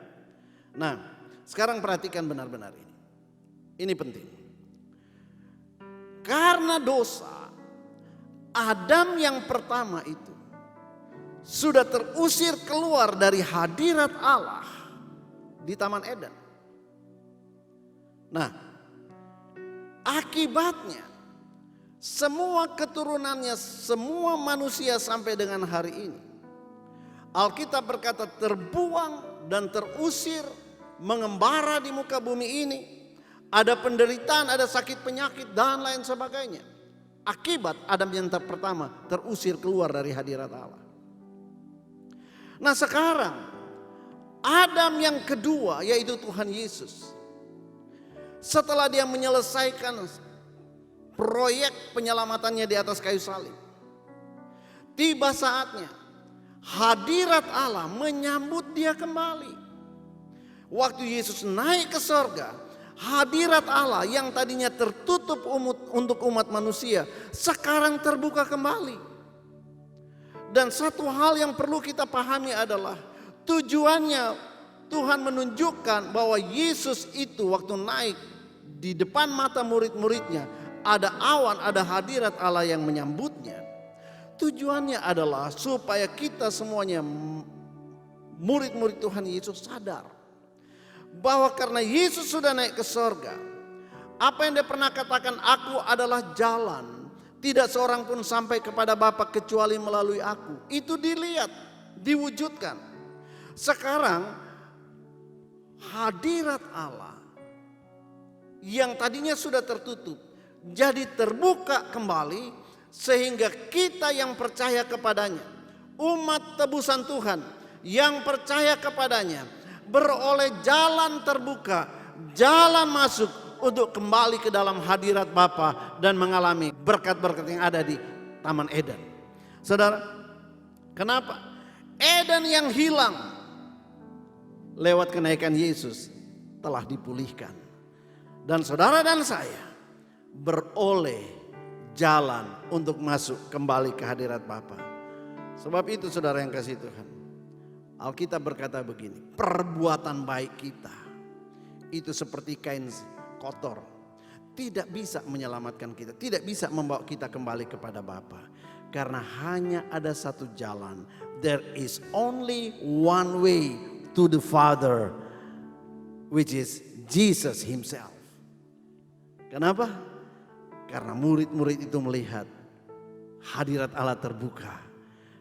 Nah, sekarang perhatikan benar-benar ini. Ini penting. Karena dosa, Adam yang pertama itu sudah terusir keluar dari hadirat Allah di Taman Eden. Nah, akibatnya semua keturunannya, semua manusia sampai dengan hari ini, Alkitab berkata terbuang dan terusir mengembara di muka bumi ini. Ada penderitaan, ada sakit penyakit dan lain sebagainya. Akibat Adam yang pertama terusir keluar dari hadirat Allah. Nah sekarang Adam yang kedua yaitu Tuhan Yesus. Setelah dia menyelesaikan proyek penyelamatannya di atas kayu salib, tiba saatnya hadirat Allah menyambut dia kembali. Waktu Yesus naik ke sorga, hadirat Allah yang tadinya tertutup untuk umat manusia sekarang terbuka kembali. Dan satu hal yang perlu kita pahami adalah tujuannya Tuhan menunjukkan bahwa Yesus itu waktu naik di depan mata murid-muridnya ada awan, ada hadirat Allah yang menyambutnya. Tujuannya adalah supaya kita semuanya murid-murid Tuhan Yesus sadar bahwa karena Yesus sudah naik ke sorga, apa yang dia pernah katakan, aku adalah jalan, tidak seorang pun sampai kepada Bapa kecuali melalui aku. Itu dilihat, diwujudkan. Sekarang hadirat Allah yang tadinya sudah tertutup jadi terbuka kembali, sehingga kita yang percaya kepadanya, umat tebusan Tuhan yang percaya kepadanya, beroleh jalan terbuka, jalan masuk untuk kembali ke dalam hadirat Bapa dan mengalami berkat-berkat yang ada di Taman Eden. Saudara, kenapa? Eden yang hilang lewat kenaikan Yesus telah dipulihkan. Dan saudara dan saya beroleh jalan untuk masuk kembali ke hadirat Bapa. Sebab itu saudara yang kasih Tuhan, Alkitab berkata begini, perbuatan baik kita itu seperti kain kotor, tidak bisa menyelamatkan kita, tidak bisa membawa kita kembali kepada Bapa. Karena hanya ada satu jalan, there is only one way to the Father, which is Jesus himself. Kenapa? Karena murid-murid itu melihat hadirat Allah terbuka.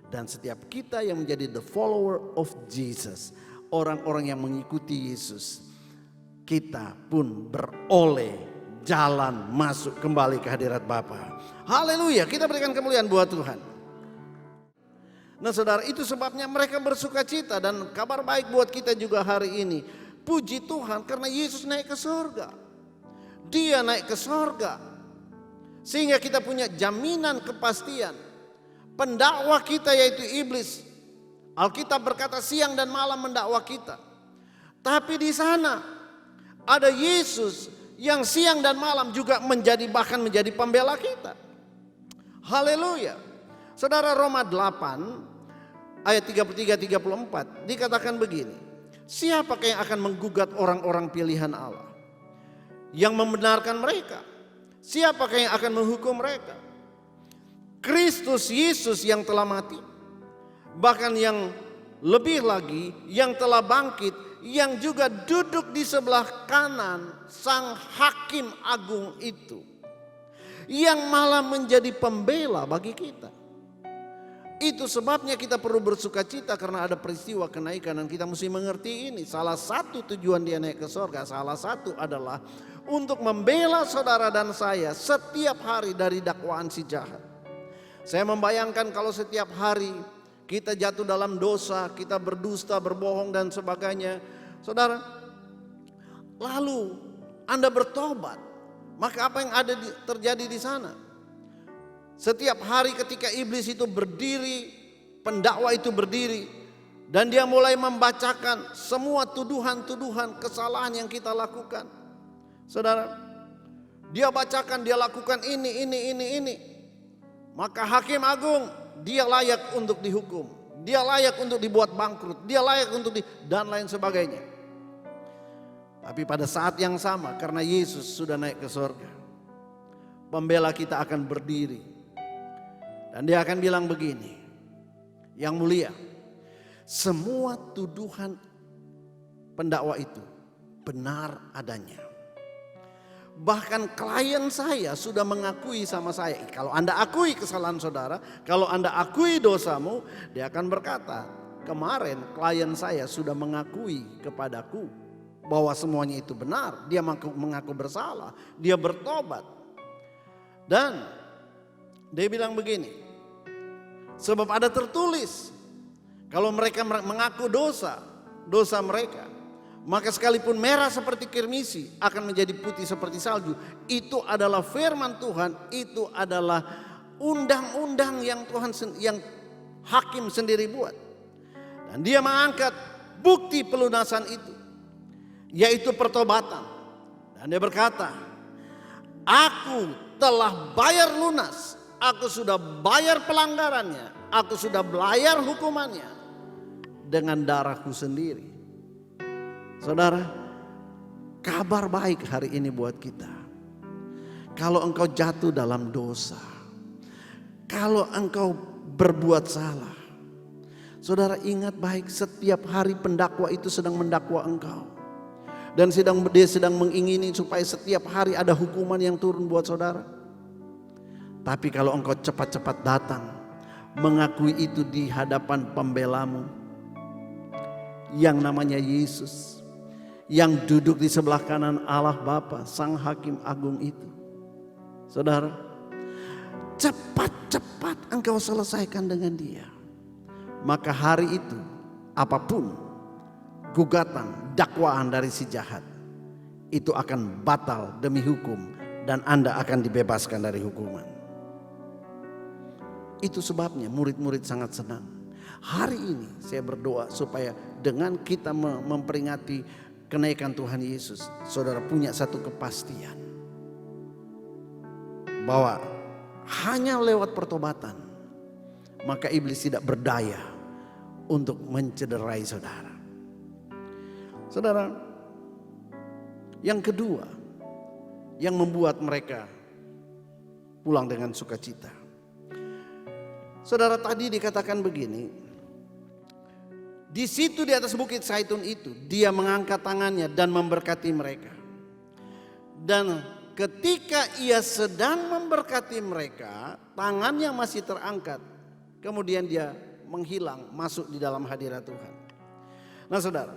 Dan setiap kita yang menjadi the follower of Jesus, orang-orang yang mengikuti Yesus, kita pun beroleh jalan masuk kembali ke hadirat Bapa. Haleluya, kita berikan kemuliaan buat Tuhan. Nah saudara, itu sebabnya mereka bersuka cita, dan kabar baik buat kita juga hari ini. Puji Tuhan karena Yesus naik ke surga. Dia naik ke surga, sehingga kita punya jaminan kepastian. Pendakwa kita yaitu iblis, Alkitab berkata siang dan malam mendakwa kita. Tapi di sana ada Yesus yang siang dan malam juga bahkan menjadi pembela kita. Haleluya. Saudara, Roma 8 ayat 33-34 dikatakan begini. Siapakah yang akan menggugat orang-orang pilihan Allah, yang membenarkan mereka? Siapakah yang akan menghukum mereka? Kristus Yesus yang telah mati, bahkan yang lebih lagi yang telah bangkit, yang juga duduk di sebelah kanan Sang Hakim Agung itu, yang malah menjadi pembela bagi kita. Itu sebabnya kita perlu bersuka cita karena ada peristiwa kenaikan, dan kita mesti mengerti ini. Salah satu tujuan dia naik ke surga, salah satu adalah untuk membela saudara dan saya setiap hari dari dakwaan si jahat. Saya membayangkan kalau setiap hari kita jatuh dalam dosa, kita berdusta, berbohong dan sebagainya. Saudara, lalu Anda bertobat, maka apa yang terjadi di sana? Setiap hari ketika iblis itu berdiri, pendakwa itu berdiri, dan dia mulai membacakan semua tuduhan-tuduhan kesalahan yang kita lakukan. Saudara, dia bacakan, dia lakukan ini. Maka hakim agung, dia layak untuk dihukum, dia layak untuk dibuat bangkrut, dia layak untuk dan lain sebagainya. Tapi pada saat yang sama, karena Yesus sudah naik ke surga, pembela kita akan berdiri dan dia akan bilang begini, yang mulia, semua tuduhan pendakwa itu benar adanya. Bahkan klien saya sudah mengakui sama saya, kalau Anda akui kesalahan saudara, kalau Anda akui dosamu, dia akan berkata, kemarin klien saya sudah mengakui kepadaku bahwa semuanya itu benar. Dia mengaku bersalah, dia bertobat. Dan dia bilang begini, sebab ada tertulis, kalau mereka mengaku dosa mereka, maka sekalipun merah seperti kirmisi akan menjadi putih seperti salju. Itu adalah firman Tuhan, itu adalah undang-undang yang yang hakim sendiri buat. Dan dia mengangkat bukti pelunasan itu, yaitu pertobatan. Dan dia berkata, aku telah bayar lunas, aku sudah bayar pelanggarannya, aku sudah bayar hukumannya dengan darahku sendiri. Saudara, kabar baik hari ini buat kita. Kalau engkau jatuh dalam dosa, kalau engkau berbuat salah, saudara ingat baik, setiap hari pendakwa itu sedang mendakwa engkau. Dan dia sedang mengingini supaya setiap hari ada hukuman yang turun buat saudara. Tapi kalau engkau cepat-cepat datang, mengakui itu di hadapan pembelamu, yang namanya Yesus, yang duduk di sebelah kanan Allah Bapa, Sang Hakim Agung itu. Saudara, cepat-cepat engkau selesaikan dengan dia. Maka hari itu, apapun gugatan, dakwaan dari si jahat, itu akan batal demi hukum dan Anda akan dibebaskan dari hukuman. Itu sebabnya murid-murid sangat senang. Hari ini saya berdoa supaya dengan kita memperingati kenaikan Tuhan Yesus, saudara punya satu kepastian bahwa hanya lewat pertobatan maka iblis tidak berdaya untuk mencederai saudara. Saudara, yang kedua yang membuat mereka pulang dengan sukacita. Saudara, tadi dikatakan begini, di situ di atas bukit Zaitun itu dia mengangkat tangannya dan memberkati mereka. Dan ketika ia sedang memberkati mereka, tangannya masih terangkat. Kemudian dia menghilang masuk di dalam hadirat Tuhan. Nah saudara,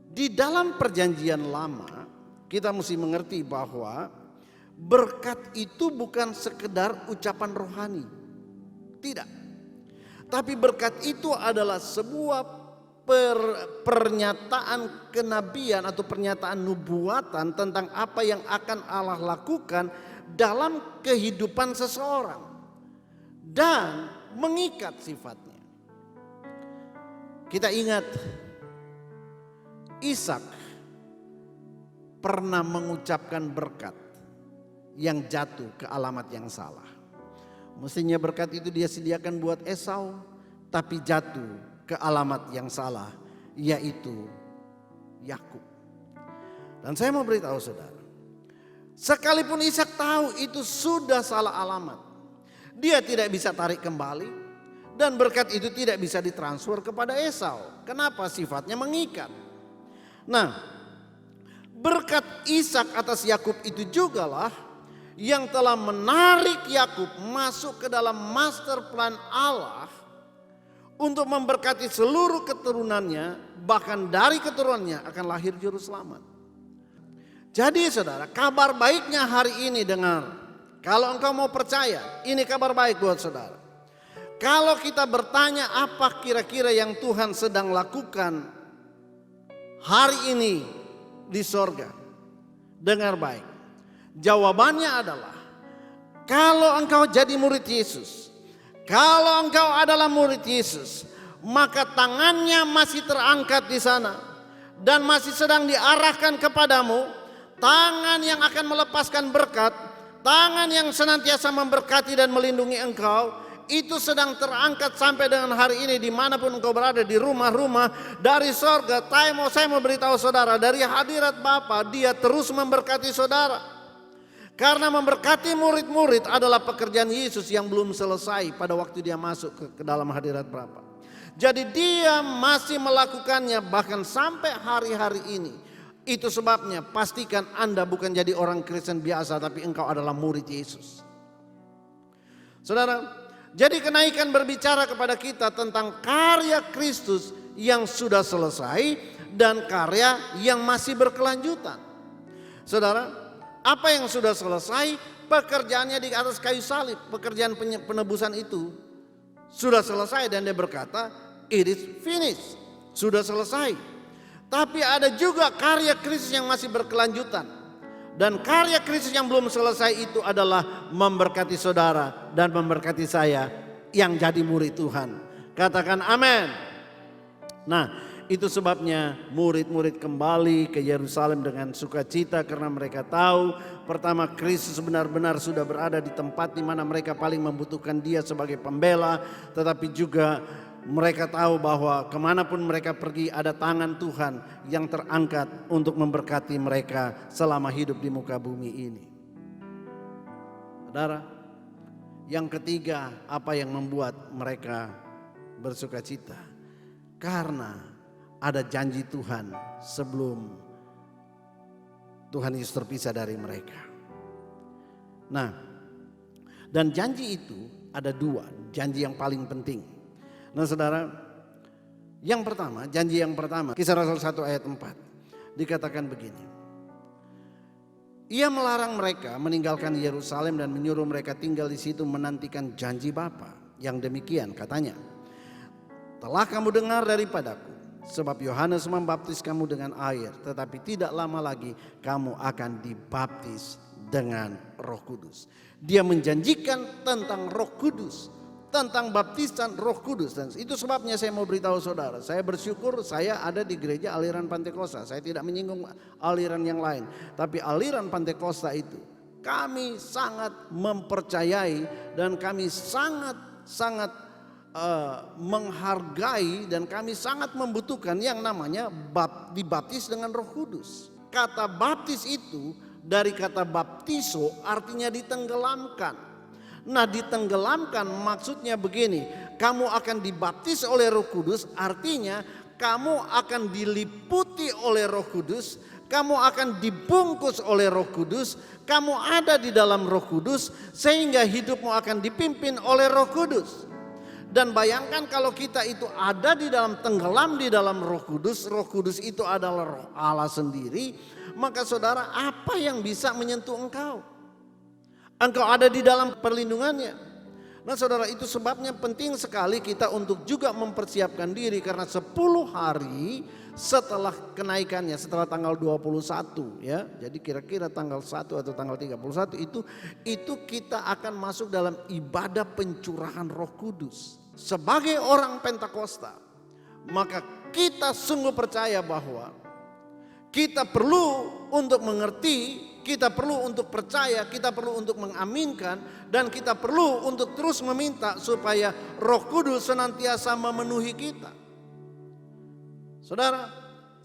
di dalam perjanjian lama kita mesti mengerti bahwa berkat itu bukan sekedar ucapan rohani. Tidak. Tapi berkat itu adalah sebuah pernyataan kenabian atau pernyataan nubuatan tentang apa yang akan Allah lakukan dalam kehidupan seseorang dan mengikat sifatnya. Kita ingat Ishak pernah mengucapkan berkat yang jatuh ke alamat yang salah. Mestinya berkat itu dia sediakan buat Esau, tapi jatuh ke alamat yang salah, yaitu Yakub. Dan saya mau beritahu saudara, sekalipun Ishak tahu itu sudah salah alamat, dia tidak bisa tarik kembali, dan berkat itu tidak bisa ditransfer kepada Esau. Kenapa? Sifatnya mengikat. Nah, berkat Ishak atas Yakub itu jugalah yang telah menarik Yakub masuk ke dalam master plan Allah untuk memberkati seluruh keturunannya, bahkan dari keturunannya akan lahir juru selamat. Jadi saudara, kabar baiknya hari ini dengar. Kalau engkau mau percaya, ini kabar baik buat saudara. Kalau kita bertanya apa kira-kira yang Tuhan sedang lakukan hari ini di sorga, dengar baik. Jawabannya adalah, kalau engkau jadi murid Yesus, kalau engkau adalah murid Yesus, maka tangannya masih terangkat di sana dan masih sedang diarahkan kepadamu. tangan yang akan melepaskan berkat, tangan yang senantiasa memberkati dan melindungi engkau, itu sedang terangkat sampai dengan hari ini dimanapun engkau berada, di rumah-rumah, dari sorga. Saya mau beritahu saudara, dari hadirat Bapa, Dia terus memberkati saudara. Karena memberkati murid-murid adalah pekerjaan Yesus yang belum selesai pada waktu Dia masuk ke dalam hadirat Bapa. Jadi Dia masih melakukannya bahkan sampai hari-hari ini. Itu sebabnya pastikan Anda bukan jadi orang Kristen biasa, tapi engkau adalah murid Yesus. Saudara, jadi kenaikan berbicara kepada kita tentang karya Kristus yang sudah selesai dan karya yang masih berkelanjutan. Saudara, apa yang sudah selesai? Pekerjaannya di atas kayu salib, pekerjaan penebusan itu sudah selesai dan Dia berkata, it is finished, sudah selesai. Tapi ada juga karya Kristus yang masih berkelanjutan. Dan karya Kristus yang belum selesai itu adalah memberkati saudara dan memberkati saya yang jadi murid Tuhan. Katakan amin. Nah, itu sebabnya murid-murid kembali ke Yerusalem dengan sukacita, karena mereka tahu pertama Kristus benar-benar sudah berada di tempat di mana mereka paling membutuhkan Dia sebagai pembela, tetapi juga mereka tahu bahwa kemanapun mereka pergi ada tangan Tuhan yang terangkat untuk memberkati mereka selama hidup di muka bumi ini. Saudara, yang ketiga, apa yang membuat mereka bersukacita? Karena ada janji Tuhan sebelum Tuhan Yesus terpisah dari mereka. Nah, dan janji itu ada dua, janji yang paling penting. Nah saudara, yang pertama, janji yang pertama, Kisah Rasul 1 ayat 4, dikatakan begini. Ia melarang mereka meninggalkan Yerusalem dan menyuruh mereka tinggal di situ menantikan janji Bapa. Yang demikian katanya, telah kamu dengar daripadaku, sebab Yohanes membaptis kamu dengan air, tetapi tidak lama lagi kamu akan dibaptis dengan Roh Kudus. Dia menjanjikan tentang Roh Kudus, tentang baptisan Roh Kudus. Dan itu sebabnya saya mau beritahu saudara, saya bersyukur saya ada di gereja aliran Pantekosta. Saya tidak menyinggung aliran yang lain, tapi aliran Pantekosta itu kami sangat mempercayai dan kami sangat menghargai dan kami sangat membutuhkan yang namanya dibaptis dengan Roh Kudus. Kata baptis itu dari kata baptiso, artinya ditenggelamkan. Nah, ditenggelamkan maksudnya begini, kamu akan dibaptis oleh Roh Kudus, artinya kamu akan diliputi oleh Roh Kudus, kamu akan dibungkus oleh Roh Kudus, kamu ada di dalam Roh Kudus sehingga hidupmu akan dipimpin oleh Roh Kudus. Dan bayangkan kalau kita itu ada di dalam, tenggelam di dalam Roh Kudus itu adalah Roh Allah sendiri, maka saudara, apa yang bisa menyentuh engkau? Engkau ada di dalam perlindungannya. Nah saudara, itu sebabnya penting sekali kita untuk juga mempersiapkan diri, karena 10 hari setelah kenaikannya, setelah tanggal 21 ya. Jadi kira-kira tanggal 1 atau tanggal 31 itu kita akan masuk dalam ibadah pencurahan Roh Kudus. Sebagai orang Pentakosta, maka kita sungguh percaya bahwa kita perlu untuk mengerti, kita perlu untuk percaya, kita perlu untuk mengaminkan, dan kita perlu untuk terus meminta supaya Roh Kudus senantiasa memenuhi kita. Saudara,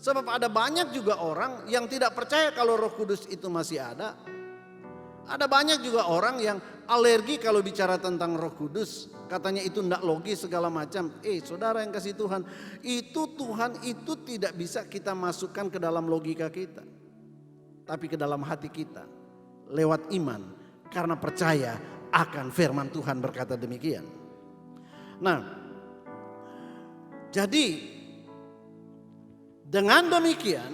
sebab ada banyak juga orang yang tidak percaya kalau Roh Kudus itu masih ada. Ada banyak juga orang yang alergi kalau bicara tentang Roh Kudus. Katanya itu tidak logis segala macam. Saudara yang kasih Tuhan itu tidak bisa kita masukkan ke dalam logika kita, tapi ke dalam hati kita lewat iman, karena percaya akan firman Tuhan berkata demikian. Nah, jadi dengan demikian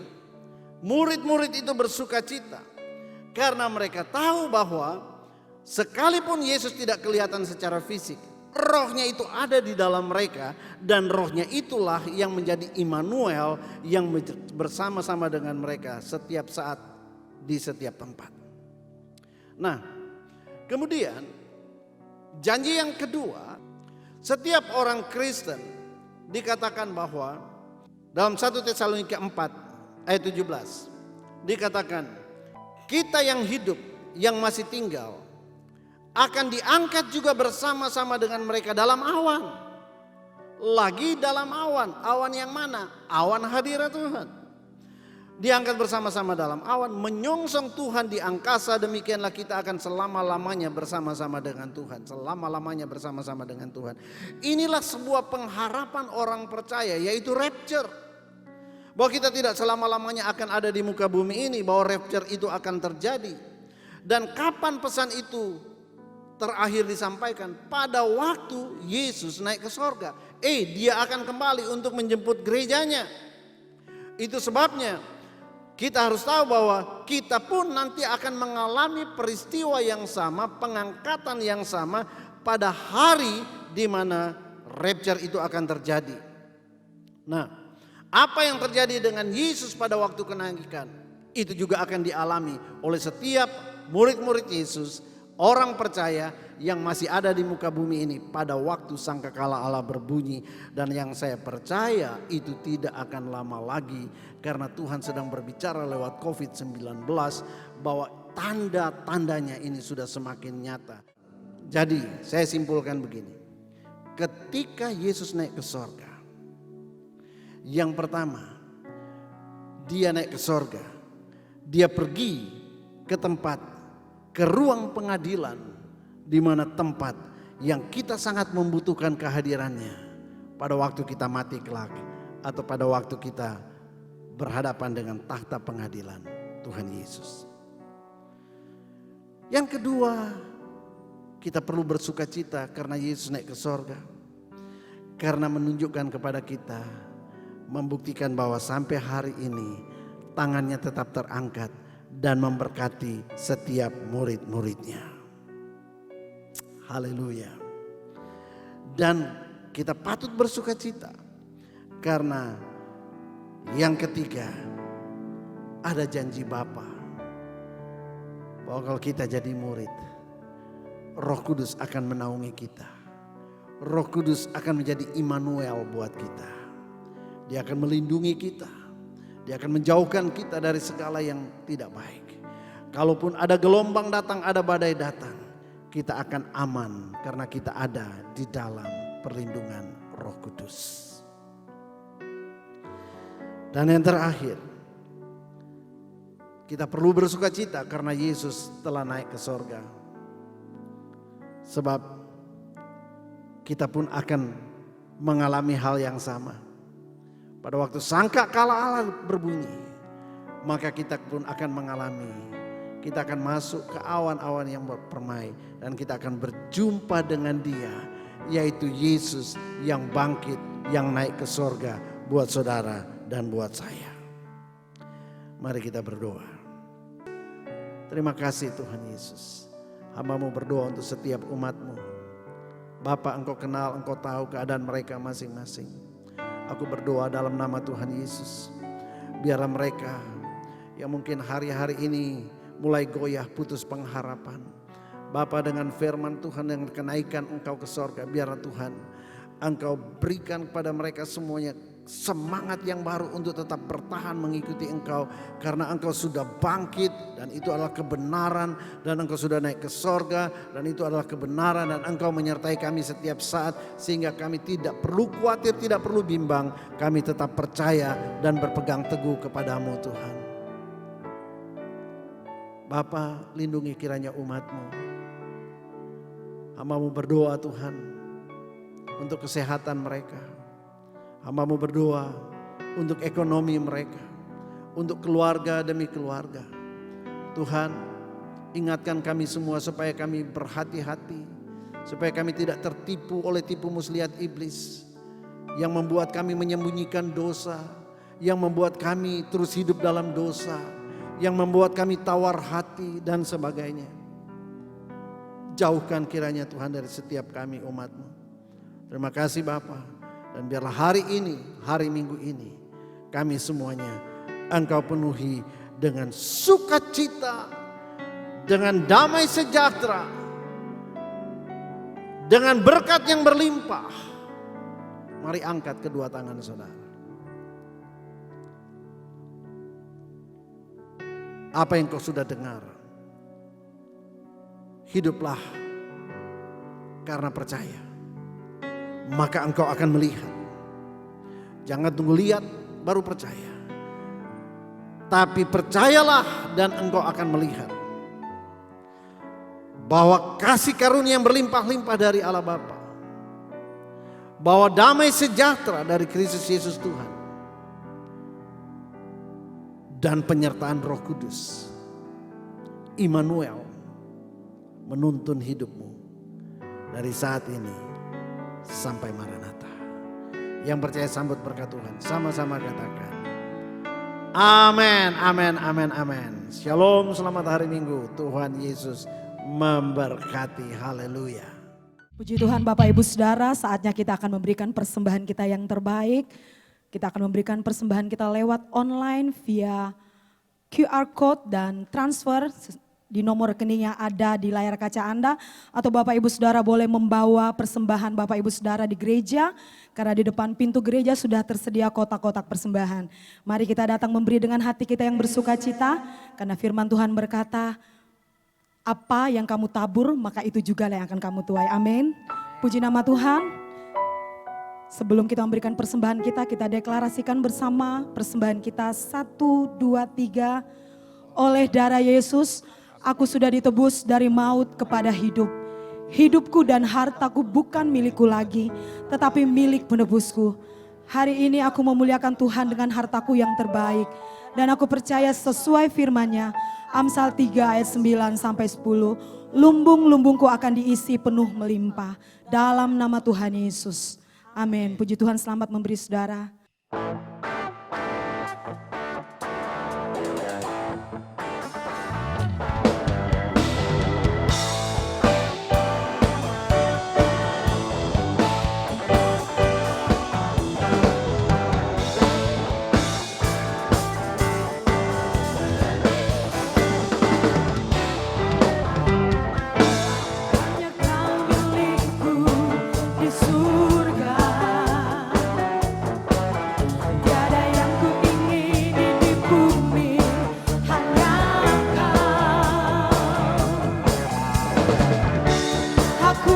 murid-murid itu bersukacita karena mereka tahu bahwa sekalipun Yesus tidak kelihatan secara fisik, Rohnya itu ada di dalam mereka, dan Rohnya itulah yang menjadi Immanuel yang bersama-sama dengan mereka setiap saat di setiap tempat. Nah, kemudian janji yang kedua, setiap orang Kristen dikatakan bahwa dalam 1 Tesalonika 4 ayat 17 dikatakan, kita yang hidup, yang masih tinggal, akan diangkat juga bersama-sama dengan mereka dalam awan. Lagi dalam awan. Awan yang mana? Awan hadirat Tuhan. Diangkat bersama-sama dalam awan, menyongsong Tuhan di angkasa. Demikianlah kita akan selama-lamanya bersama-sama dengan Tuhan. Selama-lamanya bersama-sama dengan Tuhan. Inilah sebuah pengharapan orang percaya, yaitu rapture. Bahwa kita tidak selama-lamanya akan ada di muka bumi ini, bahwa rapture itu akan terjadi. Dan kapan pesan itu terakhir disampaikan? Pada waktu Yesus naik ke sorga. Dia akan kembali untuk menjemput gerejanya. Itu sebabnya kita harus tahu bahwa kita pun nanti akan mengalami peristiwa yang sama, pengangkatan yang sama pada hari di mana rapture itu akan terjadi. Nah, apa yang terjadi dengan Yesus pada waktu kenaikan itu juga akan dialami oleh setiap murid-murid Yesus, orang percaya yang masih ada di muka bumi ini pada waktu sangkakala Allah berbunyi. Dan yang saya percaya itu tidak akan lama lagi, karena Tuhan sedang berbicara lewat COVID-19 bahwa tanda-tandanya ini sudah semakin nyata. Jadi saya simpulkan begini, ketika Yesus naik ke sorga, yang pertama dia naik ke sorga, dia pergi ke tempat, ke ruang pengadilan, di mana tempat yang kita sangat membutuhkan kehadirannya pada waktu kita mati kelak, atau pada waktu kita berhadapan dengan takhta pengadilan Tuhan Yesus. Yang kedua, kita perlu bersuka cita karena Yesus naik ke sorga, karena menunjukkan kepada kita, membuktikan bahwa sampai hari ini tangannya tetap terangkat dan memberkati setiap murid-muridnya. Haleluya. Dan kita patut bersuka cita karena yang ketiga, ada janji Bapa bahwa kalau kita jadi murid, Roh Kudus akan menaungi kita. Roh Kudus akan menjadi Immanuel buat kita. Dia akan melindungi kita. Dia akan menjauhkan kita dari segala yang tidak baik. Kalaupun ada gelombang datang, ada badai datang, kita akan aman karena kita ada di dalam perlindungan Roh Kudus. Dan yang terakhir, kita perlu bersuka cita karena Yesus telah naik ke sorga. Sebab kita pun akan mengalami hal yang sama. Pada waktu sangkakala Allah berbunyi, maka kita pun akan mengalami. Kita akan masuk ke awan-awan yang permai dan kita akan berjumpa dengan Dia, yaitu Yesus yang bangkit, yang naik ke sorga buat saudara dan buat saya. Mari kita berdoa. Terima kasih Tuhan Yesus. Hamba-Mu berdoa untuk setiap umat-Mu. Bapa, Engkau kenal, Engkau tahu keadaan mereka masing-masing. Aku berdoa dalam nama Tuhan Yesus. Biarlah mereka yang mungkin hari-hari ini mulai goyah, putus pengharapan. Bapa, dengan firman Tuhan yang kenaikan Engkau ke sorga, biarlah Tuhan Engkau berikan kepada mereka semuanya semangat yang baru untuk tetap bertahan mengikuti Engkau. Karena Engkau sudah bangkit dan itu adalah kebenaran. Dan Engkau sudah naik ke sorga dan itu adalah kebenaran. Dan Engkau menyertai kami setiap saat sehingga kami tidak perlu khawatir, tidak perlu bimbang. Kami tetap percaya dan berpegang teguh kepadamu Tuhan. Bapa, lindungi kiranya umat-Mu. Hamba-Mu berdoa Tuhan untuk kesehatan mereka. Hamba-Mu berdoa untuk ekonomi mereka, untuk keluarga demi keluarga. Tuhan, ingatkan kami semua supaya kami berhati-hati, supaya kami tidak tertipu oleh tipu muslihat iblis yang membuat kami menyembunyikan dosa, yang membuat kami terus hidup dalam dosa, yang membuat kami tawar hati dan sebagainya. Jauhkan kiranya Tuhan dari setiap kami umat-Mu. Terima kasih Bapa. Dan biarlah hari ini, hari Minggu ini, kami semuanya Engkau penuhi dengan sukacita, dengan damai sejahtera, dengan berkat yang berlimpah. Mari angkat kedua tangan saudara. apa yang kau sudah dengar. Hiduplah karena percaya, maka engkau akan melihat. Jangan tunggu lihat baru percaya, tapi percayalah dan engkau akan melihat bahwa kasih karunia yang berlimpah-limpah dari Allah Bapa, bahwa damai sejahtera dari Kristus Yesus Tuhan, dan penyertaan Roh Kudus Immanuel menuntun hidupmu dari saat ini sampai Maranatha. Yang percaya sambut berkat Tuhan, sama-sama katakan amin, amin, amin, amin. Shalom, selamat hari Minggu. Tuhan Yesus memberkati. Haleluya. Puji Tuhan Bapak Ibu Saudara, saatnya kita akan memberikan persembahan kita yang terbaik. Kita akan memberikan persembahan kita lewat online via QR Code dan transfer di nomor rekening yang ada di layar kaca Anda. Atau Bapak Ibu Saudara boleh membawa persembahan Bapak Ibu Saudara di gereja. Karena di depan pintu gereja sudah tersedia kotak-kotak persembahan. Mari kita datang memberi dengan hati kita yang bersuka cita. Karena firman Tuhan berkata, apa yang kamu tabur maka itu juga yang akan kamu tuai. Amin. Puji nama Tuhan. Sebelum kita memberikan persembahan kita deklarasikan bersama persembahan kita 1, 2, 3. Oleh darah Yesus, aku sudah ditebus dari maut kepada hidup. Hidupku dan hartaku bukan milikku lagi, tetapi milik penebusku. Hari ini aku memuliakan Tuhan dengan hartaku yang terbaik. Dan aku percaya sesuai firman-Nya, Amsal 3 ayat 9 sampai 10. Lumbung-lumbungku akan diisi penuh melimpah. Dalam nama Tuhan Yesus. Amin. Puji Tuhan, selamat memberi saudara. Hanya kau milikku di surga. Tiada yang ku ingini di bumi, hanya kau. Aku